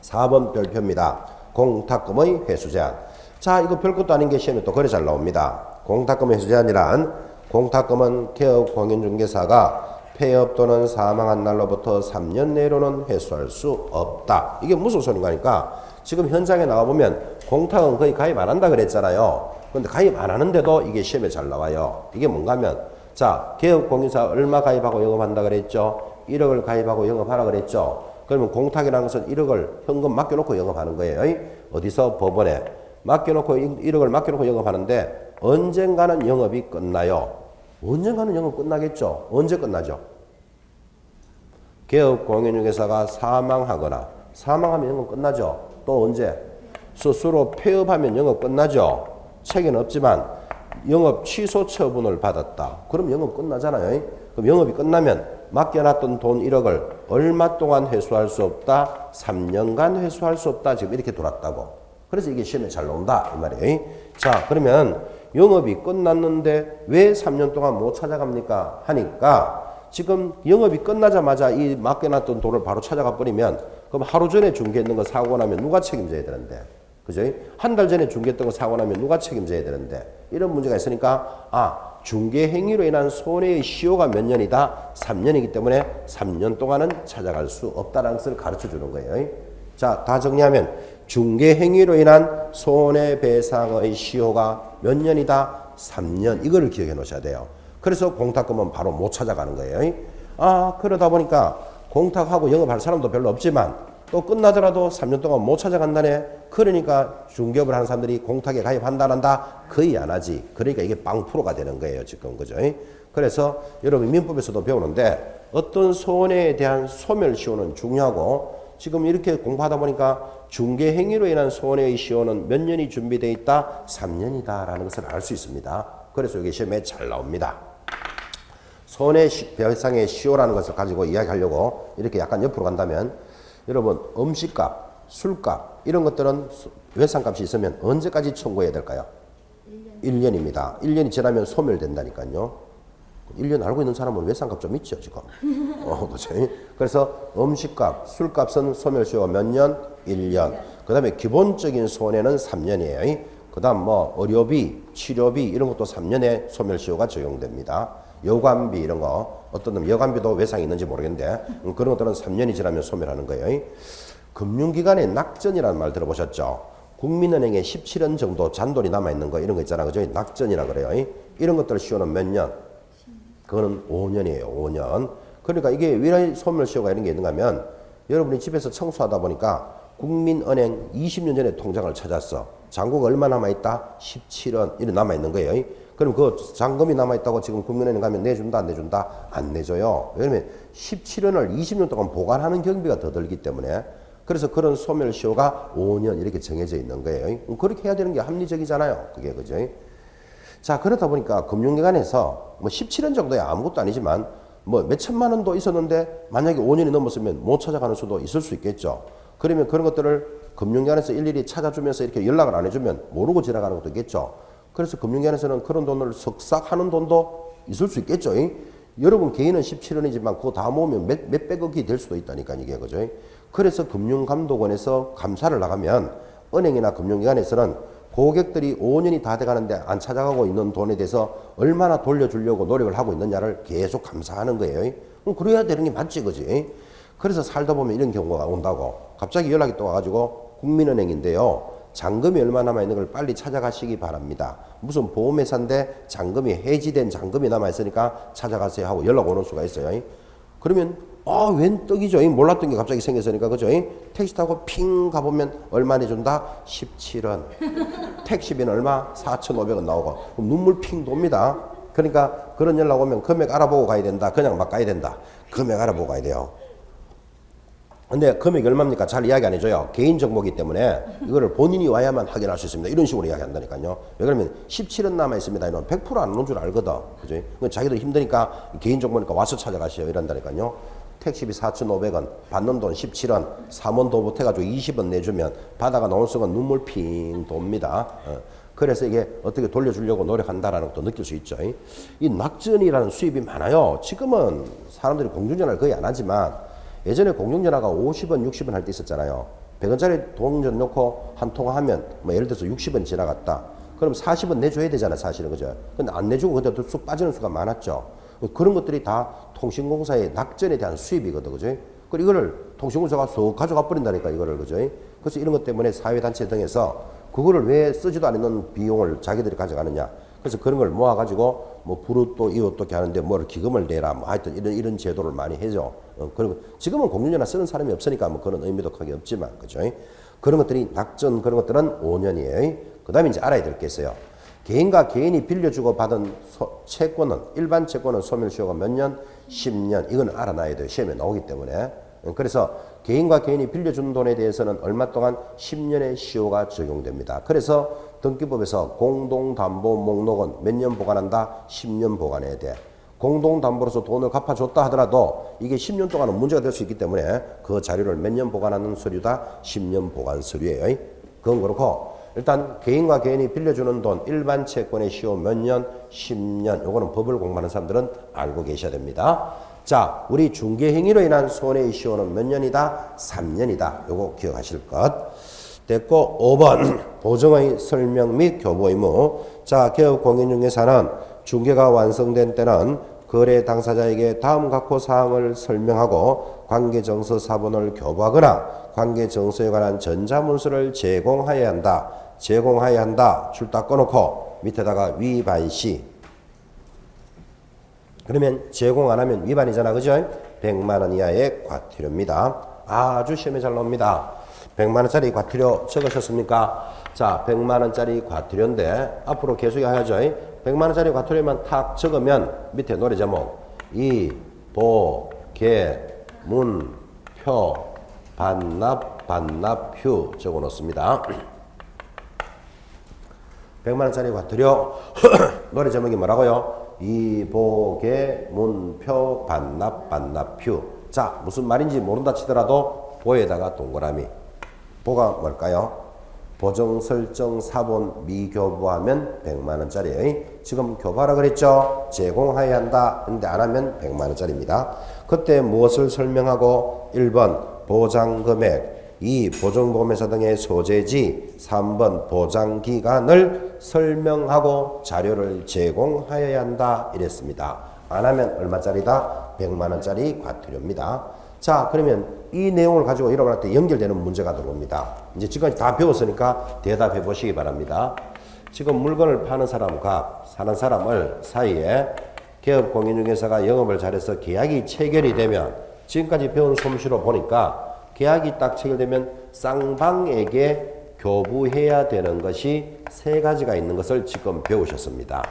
4번 별표입니다. 공탁금의 회수 제한. 자, 이거 별것도 아닌 게 시험에 또 그래 잘 나옵니다. 공탁금 회수 제한이란 공탁금은 개업 공인중개사가 폐업 또는 사망한 날로부터 3년 내로는 회수할 수 없다. 이게 무슨 소리인가 하니까 지금 현장에 나와보면 공탁은 거의 가입 안 한다 그랬잖아요. 근데 가입 안 하는데도 이게 시험에 잘 나와요. 이게 뭔가 하면 자, 개업공인사 얼마 가입하고 영업한다 그랬죠? 1억을 가입하고 영업하라 그랬죠? 그러면 공탁이라는 것은 1억을 현금 맡겨놓고 영업하는 거예요. 어디서? 법원에 맡겨놓고 1억을 맡겨놓고 영업하는데 언젠가는 영업이 끝나요. 언젠가는 영업 끝나겠죠? 언제 끝나죠? 개업공인중개사가 사망하거나 사망하면 영업 끝나죠? 또 언제? 스스로 폐업하면 영업 끝나죠? 책임은 없지만 영업 취소 처분을 받았다. 그럼 영업 끝나잖아요. 그럼 영업이 끝나면 맡겨놨던 돈 1억을 얼마 동안 회수할 수 없다? 3년간 회수할 수 없다. 지금 이렇게 돌았다고. 그래서 이게 시험에 잘 나온다 이 말이에요. 자, 그러면 영업이 끝났는데 왜 3년 동안 못 찾아갑니까? 하니까 지금 영업이 끝나자마자 이 맡겨놨던 돈을 바로 찾아가 버리면 그럼 하루 전에 중개했는 거 사고 나면 누가 책임져야 되는데? 그죠? 한 달 전에 중개했던 거 사고 나면 누가 책임져야 되는데? 이런 문제가 있으니까 중개 행위로 인한 손해의 시효가 몇 년이다? 3년이기 때문에 3년 동안은 찾아갈 수 없다는 것을 가르쳐 주는 거예요. 자, 다 정리하면 중개 행위로 인한 손해배상의 시효가 몇 년이다? 3년. 이거를 기억해 놓으셔야 돼요. 그래서 공탁금은 바로 못 찾아가는 거예요. 그러다 보니까 공탁하고 영업할 사람도 별로 없지만 또 끝나더라도 3년 동안 못 찾아간다네. 그러니까 중개업을 하는 사람들이 공탁에 가입한다 안 한다? 거의 안 하지. 그러니까 이게 빵프로가 되는 거예요. 지금. 그죠? 그래서 여러분 민법에서도 배우는데 어떤 손해에 대한 소멸시효는 중요하고 지금 이렇게 공부하다 보니까 중개 행위로 인한 손해의 시효는 몇 년이 준비되어 있다? 3년이다라는 것을 알 수 있습니다. 그래서 이게 시험에 잘 나옵니다. 손해배상의 시효라는 것을 가지고 이야기하려고 이렇게 약간 옆으로 간다면 여러분 음식값, 술값 이런 것들은 외상값이 있으면 언제까지 청구해야 될까요? 1년입니다. 1년이 지나면 소멸된다니까요. 1년 알고 있는 사람은 외상값 좀 있죠, 지금. 그죠? 그래서 음식값, 술값은 소멸시효가 몇 년? 1년. 그 다음에 기본적인 손해는 3년이에요. 그 다음 뭐 의료비, 치료비 이런 것도 3년의 소멸시효가 적용됩니다. 여관비 이런 거, 어떤 놈 여관비도 외상이 있는지 모르겠는데 그런 것들은 3년이 지나면 소멸하는 거예요. 금융기관의 낙전이라는 말 들어보셨죠? 국민은행에 17원 정도 잔돈이 남아있는 거 이런 거 있잖아. 그죠? 낙전이라 그래요. 이런 것들 시효는 몇 년? 그거는 5년이에요. 5년. 그러니까 이게 왜 소멸시효가 이런 게 있는가 하면 여러분이 집에서 청소하다 보니까 국민은행 20년 전에 통장을 찾았어. 잔고가 얼마 남아있다? 17원. 이래 남아있는 거예요. 그럼 그 잔금이 남아있다고 지금 국민은행 가면 내준다, 안 내준다? 안 내줘요. 왜냐면 17원을 20년 동안 보관하는 경비가 더 들기 때문에 그래서 그런 소멸시효가 5년 이렇게 정해져 있는 거예요. 그렇게 해야 되는 게 합리적이잖아요. 그게, 그죠? 자, 그렇다 보니까 금융기관에서 뭐 17원 정도야 아무것도 아니지만 뭐 몇천만 원도 있었는데 만약에 5년이 넘었으면 못 찾아가는 수도 있을 수 있겠죠. 그러면 그런 것들을 금융기관에서 일일이 찾아주면서 이렇게 연락을 안 해주면 모르고 지나가는 것도 있겠죠. 그래서 금융기관에서는 그런 돈을 석삭하는 돈도 있을 수 있겠죠. 여러분 개인은 17원이지만 그거 다 모으면 몇백억이 될 수도 있다니까 이게, 그죠? 그래서 금융감독원에서 감사를 나가면 은행이나 금융기관에서는 고객들이 5년이 다 돼가는데 안 찾아가고 있는 돈에 대해서 얼마나 돌려주려고 노력을 하고 있느냐를 계속 감사하는 거예요. 그럼 그래야 되는 게 맞지, 그지? 그래서 살다 보면 이런 경우가 온다고. 갑자기 연락이 또 와가지고 국민은행인데요. 잔금이 얼마 남아있는 걸 빨리 찾아가시기 바랍니다. 무슨 보험회사인데 잔금이 해지된 잔금이 남아있으니까 찾아가세요 하고 연락 오는 수가 있어요. 그러면 웬 떡이죠. 몰랐던 게 갑자기 생겼으니까, 그죠? 택시 타고 핑 가보면 얼마 내준다? 17원. 택시비는 얼마? 4,500원 나오고. 그럼 눈물 핑 돕니다. 그러니까 그런 연락 오면 금액 알아보고 가야 된다. 그냥 막 가야 된다. 금액 알아보고 가야 돼요. 근데 금액이 얼마입니까? 잘 이야기 안 해줘요. 개인정보이기 때문에 이거를 본인이 와야만 확인할 수 있습니다. 이런 식으로 이야기한다니까요. 왜 그러면 17원 남아있습니다. 이런 100%안 오는 줄 알거든. 그죠? 자기들 힘드니까 개인정보니까 와서 찾아가세요. 이런다니까요. 택시비 4,500원, 받는 돈 17원, 3원 더 보태가지고 20원 내주면 바다가 나온 순간 눈물 핑 돕니다. 그래서 이게 어떻게 돌려주려고 노력한다라는 것도 느낄 수 있죠. 이 낙전이라는 수입이 많아요. 지금은 사람들이 공중전화를 거의 안 하지만 예전에 공중전화가 50원, 60원 할 때 있었잖아요. 100원짜리 동전 넣고 한 통화하면 뭐 예를 들어서 60원 지나갔다. 그럼 40원 내줘야 되잖아, 사실은. 그죠? 근데 안 내주고 그때 쑥 빠지는 수가 많았죠. 그런 것들이 다 통신공사의 낙전에 대한 수입이거든, 그죠? 그리고 이거를 통신공사가 쏙 가져가 버린다니까, 이거를, 그죠? 그래서 이런 것 때문에 사회단체 등에서 그거를 왜 쓰지도 않는 비용을 자기들이 가져가느냐. 그래서 그런 걸 모아가지고 뭐 부르또 이웃도 하는데 뭐 기금을 내라. 뭐 하여튼 이런 제도를 많이 해줘. 그리고 지금은 공중전화 쓰는 사람이 없으니까 뭐 그런 의미도 크게 없지만, 그죠? 그런 것들이 낙전, 그런 것들은 5년이에요. 그 다음에 이제 알아야 될 게 있어요. 개인과 개인이 빌려주고 받은 채권은, 일반 채권은 소멸시효가 몇 년? 10년. 이건 알아놔야 돼요. 시험에 나오기 때문에. 그래서 개인과 개인이 빌려준 돈에 대해서는 얼마 동안 10년의 시효가 적용됩니다. 그래서 등기법에서 공동담보 목록은 몇 년 보관한다? 10년 보관해야 돼. 공동담보로서 돈을 갚아줬다 하더라도 이게 10년 동안은 문제가 될 수 있기 때문에 그 자료를 몇 년 보관하는 서류다? 10년 보관 서류예요. 그건 그렇고 일단 개인과 개인이 빌려주는 돈 일반 채권의 시효 몇 년? 10년. 요거는 법을 공부하는 사람들은 알고 계셔야 됩니다. 자, 우리 중개행위로 인한 손해의 시효는 몇 년이다? 3년이다. 요거 기억하실 것. 됐고 5번 보증의 설명 및 교부 의무. 자, 개업공인중개사는 중개가 완성된 때는 거래 당사자에게 다음 각호 사항을 설명하고 관계정서 사본을 교부하거나 관계정서에 관한 전자문서를 제공하여야 한다. 제공하여야 한다. 줄 딱 꺼놓고 밑에다가 위반시. 그러면 제공 안 하면 위반이잖아. 그죠? 100만 원 이하의 과태료입니다. 아주 시험에 잘 나옵니다. 100만 원짜리 과태료 적으셨습니까? 자, 100만 원짜리 과태료인데 앞으로 계속 해야죠. 100만 원짜리 과태료만 탁 적으면 밑에 노래 제목 이, 보, 개, 문, 표, 반납, 반납휴 적어 놓습니다. 100만 원짜리 과태료 노래 제목이 뭐라고요? 이, 보, 개, 문, 표, 반납, 반납휴. 자, 무슨 말인지 모른다 치더라도 보에다가 동그라미. 보가 뭘까요? 보정 설정 사본 미교부하면 100만 원짜리. 지금 교부하라 그랬죠? 제공해야 한다. 근데 안 하면 100만 원짜리입니다. 그때 무엇을 설명하고 1번 보장 금액, 2. 보증보험회사 등의 소재지, 3번 보장기간을 설명하고 자료를 제공하여야 한다 이랬습니다. 안 하면 얼마짜리다? 100만 원짜리 과태료입니다. 자, 그러면 이 내용을 가지고 여러분한테 연결되는 문제가 들어옵니다. 이제 지금까지 다 배웠으니까 대답해 보시기 바랍니다. 지금 물건을 파는 사람과 사는 사람을 사이에 개업공인중개사가 영업을 잘해서 계약이 체결이 되면 지금까지 배운 솜씨로 보니까 계약이 딱 체결되면 쌍방에게 교부해야 되는 것이 세 가지가 있는 것을 지금 배우셨습니다.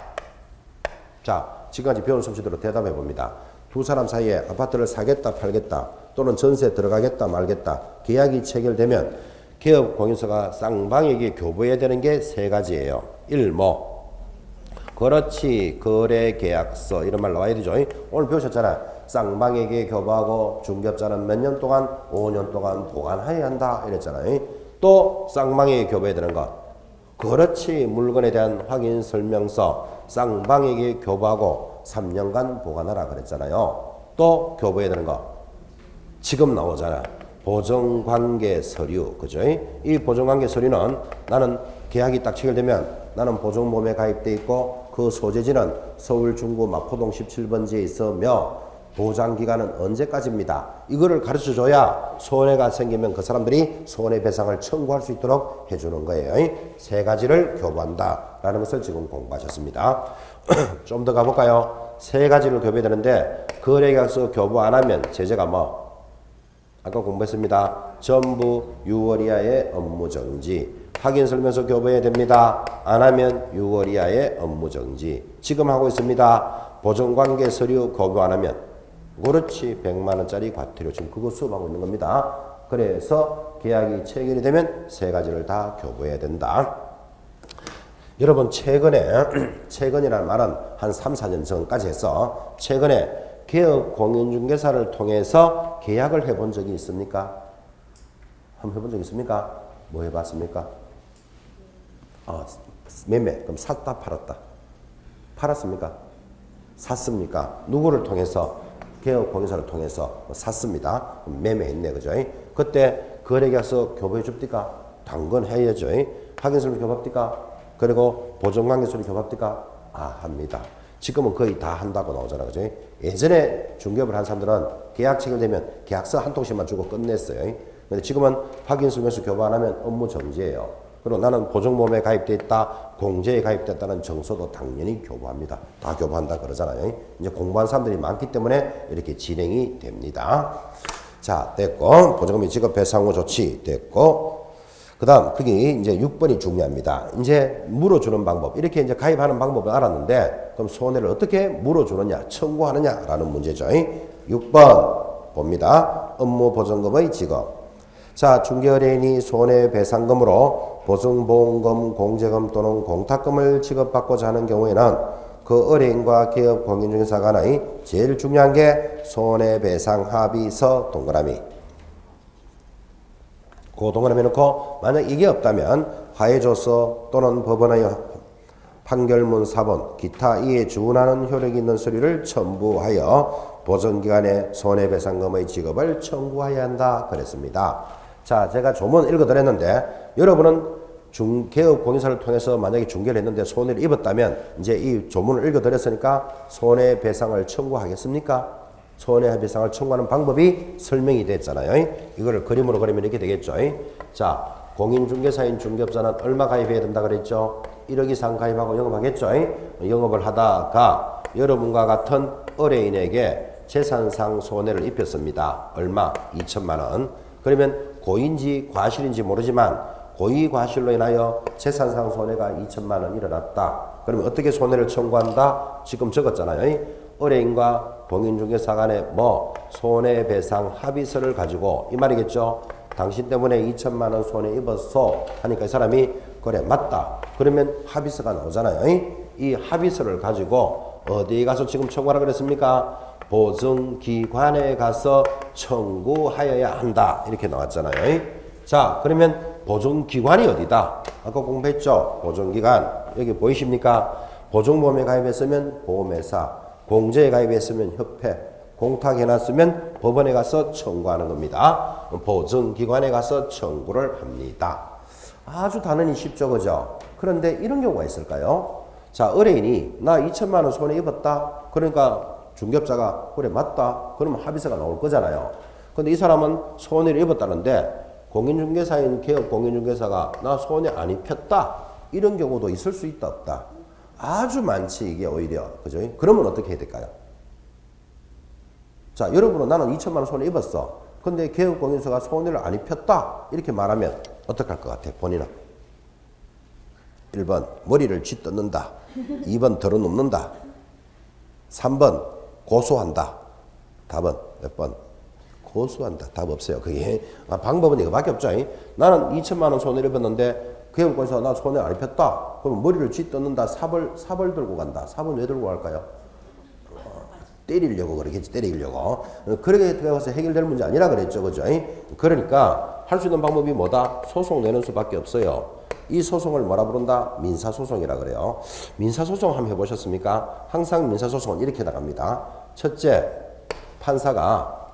자, 지금까지 배운 솜씨대로 대답해 봅니다. 두 사람 사이에 아파트를 사겠다 팔겠다 또는 전세 들어가겠다 말겠다 계약이 체결되면 개업공인서가 쌍방에게 교부해야 되는 게 세 가지예요. 1. 그렇지 거래계약서 이런 말 나와야 되죠. 오늘 배우셨잖아요. 쌍방에게 교부하고 중개업자는 몇 년 동안 5년 동안 보관해야 한다 이랬잖아요. 또 쌍방에게 교부해야 되는 것. 그렇지 물건에 대한 확인 설명서 쌍방에게 교부하고 3년간 보관하라 그랬잖아요. 또 교부해야 되는 것. 지금 나오잖아. 보정관계 서류. 그죠? 이 보정관계 서류는 나는 계약이 딱 체결되면 나는 보증보험에 가입돼 있고 그 소재지는 서울 중구 마포동 17번지에 있으며 보장기간은 언제까지입니다. 이거를 가르쳐줘야 손해가 생기면 그 사람들이 손해배상을 청구할 수 있도록 해주는 거예요. 세 가지를 교부한다라는 것을 지금 공부하셨습니다. 좀 더 가볼까요? 세 가지를 교부해야 되는데 거래계약서 교부 안 하면 제재가 아까 공부했습니다. 전부 6월 이하의 업무정지. 확인설명서 교부해야 됩니다. 안 하면 6월 이하의 업무정지. 지금 하고 있습니다. 보증관계 서류 교부 안 하면 그렇지 100만 원짜리 과태료. 지금 그거 수업하고 있는 겁니다. 그래서 계약이 체결이 되면 세 가지를 다 교부해야 된다. 여러분 최근이라는 말은 한 3, 4년 전까지 해서 최근에 개업공인중개사를 통해서 계약을 해본 적이 있습니까? 한번 해본 적 있습니까? 뭐 해봤습니까? 매매. 그럼 샀다 팔았다. 팔았습니까? 샀습니까? 누구를 통해서? 개업공인사를 통해서 샀습니다. 매매했네. 그죠? 그때 거래계약서 교부해 줍니까? 당근 해야죠. 확인서류 교부합니까? 그리고 보증관계서류 교부합니까? 합니다. 지금은 거의 다 한다고 나오잖아. 그죠? 예전에 중개업을 한 사람들은 계약 체결되면 계약서 한 통씩만 주고 끝냈어요. 근데 지금은 확인설명서 교부 안 하면 업무 정지예요. 그리고 나는 보증보험에 가입돼 있다, 공제에 가입됐다는 정서도 당연히 교부합니다. 다 교부한다 그러잖아요. 이제 공부한 사람들이 많기 때문에 이렇게 진행이 됩니다. 자, 됐고 보증금이 지급 배상 후 조치 됐고, 그 다음 그게 이제 6번이 중요합니다. 이제 물어주는 방법. 이렇게 이제 가입하는 방법을 알았는데 그럼 손해를 어떻게 물어주느냐, 청구하느냐라는 문제죠. 6번 봅니다. 업무보증금의 지급. 자, 중개의뢰인이 손해배상금으로 보증보험금, 공제금 또는 공탁금을 지급받고자 하는 경우에는 그 의뢰인과 개업공인중개사 간의 제일 중요한 게 손해배상 합의서 동그라미. 그 동그라미 넣고 만약 이게 없다면 화해조서 또는 법원의 판결문 사본, 기타 이에 준하는 효력이 있는 서류를 첨부하여 보증기간에 손해배상금의 지급을 청구해야 한다 그랬습니다. 자, 제가 조문 읽어드렸는데 여러분은 개업공인사를 통해서 만약에 중개를 했는데 손해를 입었다면 이제 이 조문을 읽어드렸으니까 손해배상을 청구하겠습니까? 손해배상을 청구하는 방법이 설명이 됐잖아요. 이거를 그림으로 그리면 이렇게 되겠죠. 자, 공인중개사인 중개업자는 얼마 가입해야 된다 그랬죠? 1억 이상 가입하고 영업하겠죠. 영업을 하다가 여러분과 같은 의뢰인에게 재산상 손해를 입혔습니다. 얼마? 2천만 원. 그러면 고인지 과실인지 모르지만 고의 과실로 인하여 재산상 손해가 2천만 원 일어났다. 그러면 어떻게 손해를 청구한다? 지금 적었잖아요. 의뢰인과 공인중개사 간에 손해배상 합의서를 가지고 이 말이겠죠. 당신 때문에 2천만 원 손해 입었어 하니까 이 사람이 그래 맞다. 그러면 합의서가 나오잖아요. 이 합의서를 가지고 어디에 가서 지금 청구하라 그랬습니까? 보증기관에 가서 청구하여야 한다. 이렇게 나왔잖아요. 자, 그러면 보증기관이 어디다? 아까 공부했죠? 보증기관. 여기 보이십니까? 보증보험에 가입했으면 보험회사, 공제에 가입했으면 협회, 공탁해놨으면 법원에 가서 청구하는 겁니다. 보증기관에 가서 청구를 합니다. 아주 단언이 쉽죠, 그죠? 그런데 이런 경우가 있을까요? 자, 의뢰인이 나 2천만 원 손해 입었다. 그러니까 중개업자가 그래 맞다. 그러면 합의서가 나올 거잖아요. 근데 이 사람은 손해를 입었다는데 공인중개사인 개업 공인중개사가 나 손해 안 입혔다. 이런 경우도 있을 수 있다 없다. 아주 많지 이게 오히려. 그죠? 그러면 어떻게 해야 될까요? 자, 여러분은 나는 2천만 원 손해 입었어. 근데 개업 공인중개사가 손해를 안 입혔다. 이렇게 말하면 어떻게 할 것 같아? 본인은. 1번 머리를 쥐뜯는다. 2번 덜어눕는다. 3번 고소한다. 답은 몇 번? 고소한다. 답 없어요. 그게 방법은 이거밖에 없죠. 나는 2천만 원 손해를 입었는데 개업권에서 나 손해 안 입혔다. 그럼 머리를 쥐뜯는다. 삽을 들고 간다. 삽은 왜 들고 갈까요? 때리려고 그러겠지. 때리려고. 그렇게 해서 해결될 문제 아니라 그랬죠. 그죠? 그러니까 할 수 있는 방법이 뭐다? 소송 내는 수밖에 없어요. 이 소송을 뭐라 부른다? 민사소송이라 그래요. 민사소송 한번 해보셨습니까? 항상 민사소송은 이렇게 나갑니다. 첫째, 판사가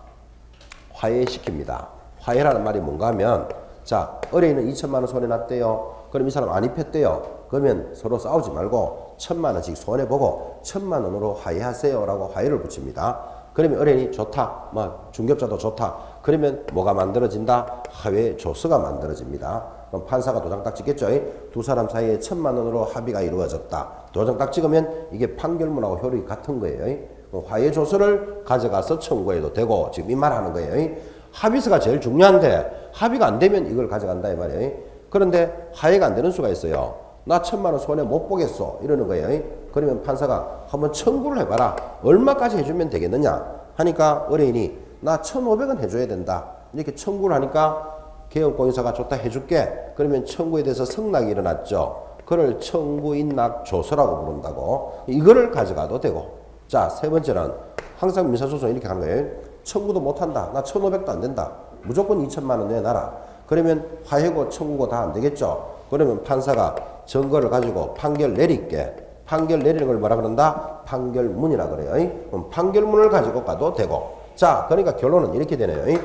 화해시킵니다. 화해라는 말이 뭔가 하면 자, 의뢰인은 2천만 원 손해 났대요. 그럼 이 사람 안 입혔대요. 그러면 서로 싸우지 말고 1,000만 원씩 손해보고 1,000만 원으로 화해하세요 라고 화해를 붙입니다. 그러면 의뢰인이 좋다. 중개업자도 좋다. 그러면 뭐가 만들어진다? 화해 조서가 만들어집니다. 그럼 판사가 도장 딱 찍겠죠. 두 사람 사이에 1,000만 원으로 합의가 이루어졌다. 도장 딱 찍으면 이게 판결문하고 효력이 같은 거예요. 화해 조서를 가져가서 청구해도 되고 지금 이 말 하는 거예요. 합의서가 제일 중요한데 합의가 안 되면 이걸 가져간다 이 말이에요. 그런데 화해가 안 되는 수가 있어요. 나 1,000만 원 손해 못 보겠어 이러는 거예요. 그러면 판사가 한번 청구를 해봐라. 얼마까지 해주면 되겠느냐 하니까 의뢰인이 나 1,500원 해줘야 된다. 이렇게 청구를 하니까 개업공인사가 좋다 해줄게. 그러면 청구에 대해서 승낙이 일어났죠. 그걸 청구인낙 조서라고 부른다고. 이거를 가져가도 되고. 자, 세 번째는 항상 민사소송 이렇게 하는 거예요. 청구도 못한다. 나 1,500도 안 된다. 무조건 2천만 원 내놔라. 그러면 화해고 청구고 다 안 되겠죠. 그러면 판사가 증거를 가지고 판결 내릴게. 판결 내리는 걸 뭐라 그런다? 판결문이라 그래요. 그럼 판결문을 가지고 가도 되고. 자, 그러니까 결론은 이렇게 되네요.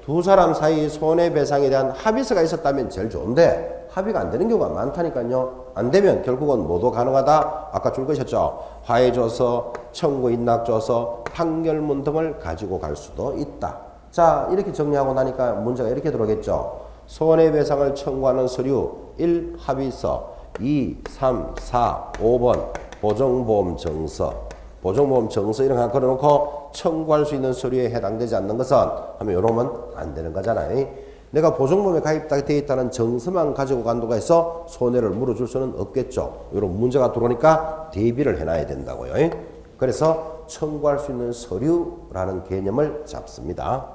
두 사람 사이 손해배상에 대한 합의서가 있었다면 제일 좋은데 합의가 안 되는 경우가 많다니까요. 안 되면 결국은 뭐도 가능하다. 아까 줄 것이었죠. 화해조서, 청구인낙조서, 판결문 등을 가지고 갈 수도 있다. 자, 이렇게 정리하고 나니까 문제가 이렇게 들어오겠죠. 손해배상을 청구하는 서류 1. 합의서 2, 3, 4, 5번 보증보험 정서 보증보험 정서 이런 거 걸어놓고 청구할 수 있는 서류에 해당되지 않는 것은 하면 이러면 안 되는 거잖아요. 내가 보증보험에 가입되어 있다는 정서만 가지고 간다고 해서 손해를 물어줄 수는 없겠죠. 이런 문제가 들어오니까 대비를 해놔야 된다고요. 그래서 청구할 수 있는 서류라는 개념을 잡습니다.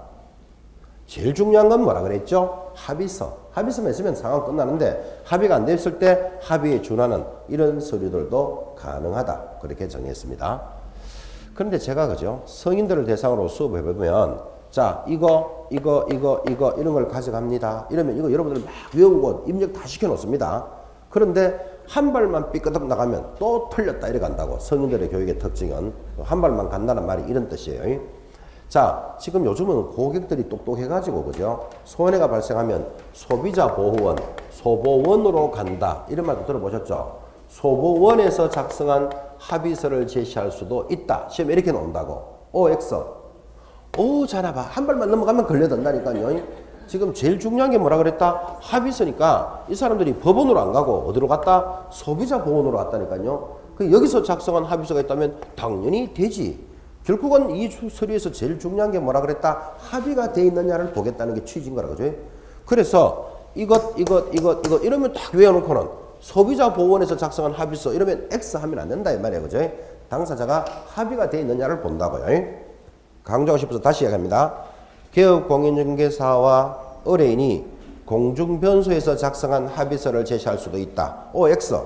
제일 중요한 건 뭐라 그랬죠? 합의서. 합의서만 있으면 상황 끝나는데 합의가 안 됐을 때 합의에 준하는 이런 서류들도 가능하다. 그렇게 정했습니다. 그런데 제가 그죠? 성인들을 대상으로 수업을 해보면 자, 이거 이런 걸 가져갑니다. 이러면 이거 여러분들 막 외우고 입력 다 시켜놓습니다. 그런데 한 발만 삐끗하고 나가면 또 틀렸다 이래 간다고. 성인들의 교육의 특징은 한 발만 간다는 말이 이런 뜻이에요. 자, 지금 요즘은 고객들이 똑똑해가지고 그죠? 손해가 발생하면 소비자 보호원, 소보원으로 간다. 이런 말도 들어보셨죠? 소보원에서 작성한 합의서를 제시할 수도 있다. 시험에 이렇게 나온다고. OX. 오, 잘해봐. 한 발만 넘어가면 걸려든다니까요. 지금 제일 중요한 게 뭐라 그랬다? 합의서니까 이 사람들이 법원으로 안 가고 어디로 갔다? 소비자 보호원으로 갔다니까요. 그 여기서 작성한 합의서가 있다면 당연히 되지. 결국은 이 서류에서 제일 중요한 게 뭐라 그랬다? 합의가 돼 있느냐를 보겠다는 게 취지인 거라 그죠? 그래서 이것 이러면 딱 외워놓고는 소비자 보호원에서 작성한 합의서 이러면 X 하면 안 된다 이 말이에요. 그죠? 당사자가 합의가 돼 있느냐를 본다고요. 강조하고 싶어서 다시 이야기합니다. 개업공인중개사와 의뢰인이 공중변소에서 작성한 합의서를 제시할 수도 있다. OX.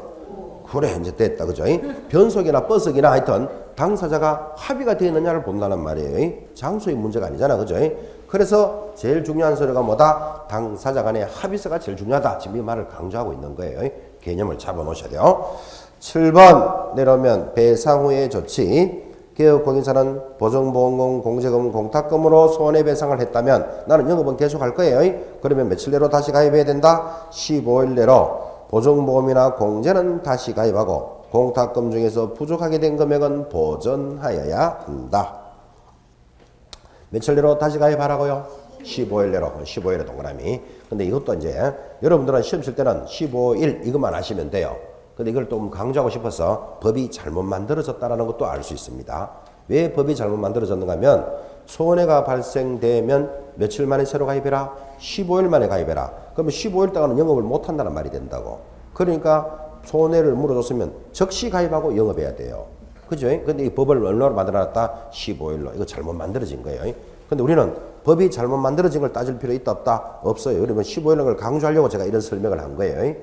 그래 이제 됐다. 그죠? 변속이나 버석이나 하여튼 당사자가 합의가 되어 있느냐를 본다는 말이에요. 장소의 문제가 아니잖아. 그죠? 그래서 제일 중요한 서류가 뭐다? 당사자 간의 합의서가 제일 중요하다. 지금 이 말을 강조하고 있는 거예요. 개념을 잡아 놓으셔야 돼요. 7번 내려오면 배상 후의 조치. 개업공인사는 보증보험금, 공제금, 공탁금으로 손해배상을 했다면 나는 영업은 계속할 거예요. 그러면 며칠 내로 다시 가입해야 된다? 15일 내로 보증보험이나 공제는 다시 가입하고 공탁금 중에서 부족하게 된 금액은 보전하여야 한다. 며칠 내로 다시 가입하라고요? 15일 내로. 15일에 동그라미. 근데 이것도 이제 여러분들은 시험 칠 때는 15일 이것만 아시면 돼요. 근데 이걸 좀 강조하고 싶어서 법이 잘못 만들어졌다는 것도 알 수 있습니다. 왜 법이 잘못 만들어졌는가 하면 손해가 발생되면 며칠 만에 새로 가입해라? 15일 만에 가입해라. 그러면 15일 동안은 영업을 못 한다는 말이 된다고. 그러니까 손해를 물어줬으면 즉시 가입하고 영업해야 돼요. 그죠? 근데 이 법을 얼마로 만들어놨다? 15일로. 이거 잘못 만들어진 거예요. 근데 우리는 법이 잘못 만들어진 걸 따질 필요 있다 없다? 없어요. 그러면 15일을 걸 강조하려고 제가 이런 설명을 한 거예요.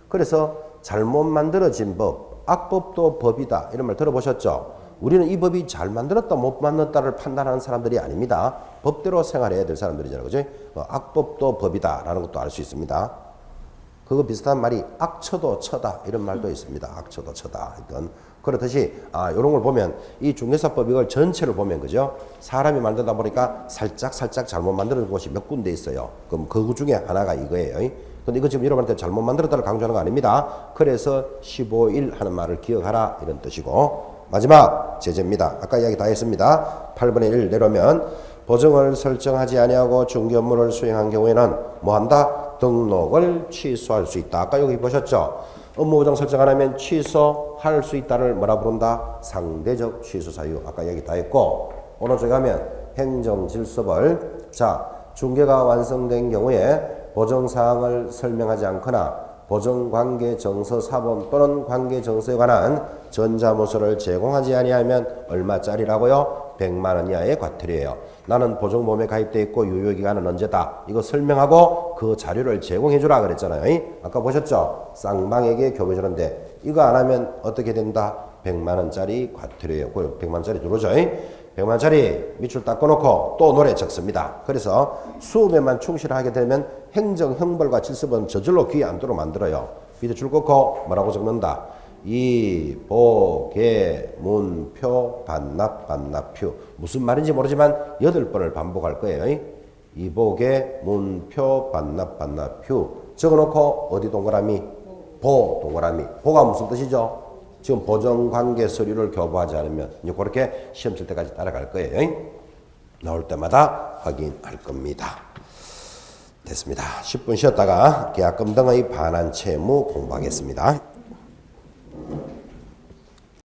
그래서 잘못 만들어진 법, 악법도 법이다. 이런 말 들어보셨죠? 우리는 이 법이 잘 만들었다 못 만들었다를 판단하는 사람들이 아닙니다. 법대로 생활해야 될 사람들이잖아요. 그죠? 악법도 법이다 라는 것도 알 수 있습니다. 그거 비슷한 말이 악처도 처다 이런 말도 있습니다. 악처도 처다. 이건 그렇듯이 이런 걸 보면 이 중개사법 이걸 전체를 보면 그죠? 사람이 만들다 보니까 살짝 잘못 만드는 곳이 몇 군데 있어요. 그럼 그 중에 하나가 이거예요. 근데 이거 지금 여러분한테 잘못 만들었다를 강조하는 거 아닙니다. 그래서 15일 하는 말을 기억하라 이런 뜻이고 마지막 제재입니다. 아까 이야기 다 했습니다. 8분의 1 내려오면 보증을 설정하지 아니하고 중개 업무를 수행한 경우에는 뭐 한다? 등록을 취소할 수 있다. 아까 여기 보셨죠? 업무 보장 설정 안 하면 취소할 수 있다를 뭐라 부른다? 상대적 취소 사유. 아까 이야기 다 했고 오른쪽에 가면 행정질서벌. 자, 중개가 완성된 경우에 보증사항을 설명하지 않거나 보증관계정서 사본 또는 관계정서에 관한 전자문서를 제공하지 아니하면 얼마짜리라고요? 100만 원 이하의 과태료예요. 나는 보증보험에 가입돼 있고 유효기간은 언제다. 이거 설명하고 그 자료를 제공해 주라 그랬잖아요. 아까 보셨죠? 쌍방에게 교부 주는데 이거 안 하면 어떻게 된다? 100만 원짜리 과태료예요. 100만 원짜리 들어오죠. 100만 원짜리 밑줄 닦아놓고 또 노래 적습니다. 그래서 수업에만 충실하게 되면 행정, 형벌과 질서는 저절로 귀에 앉도록 만들어요. 밑에 줄 긋고 뭐라고 적는다? 이, 보, 개, 문, 표, 반납, 반납표. 무슨 말인지 모르지만 8번을 반복할 거예요. 이보개, 문, 표, 반납, 반납표. 적어놓고 어디 동그라미? 보 동그라미. 보가 무슨 뜻이죠? 지금 보증관계 서류를 교부하지 않으면 이제 그렇게 시험 칠 때까지 따라갈 거예요. 나올 때마다 확인할 겁니다. 됐습니다. 10분 쉬었다가 계약금 등의 반환 채무 공부하겠습니다.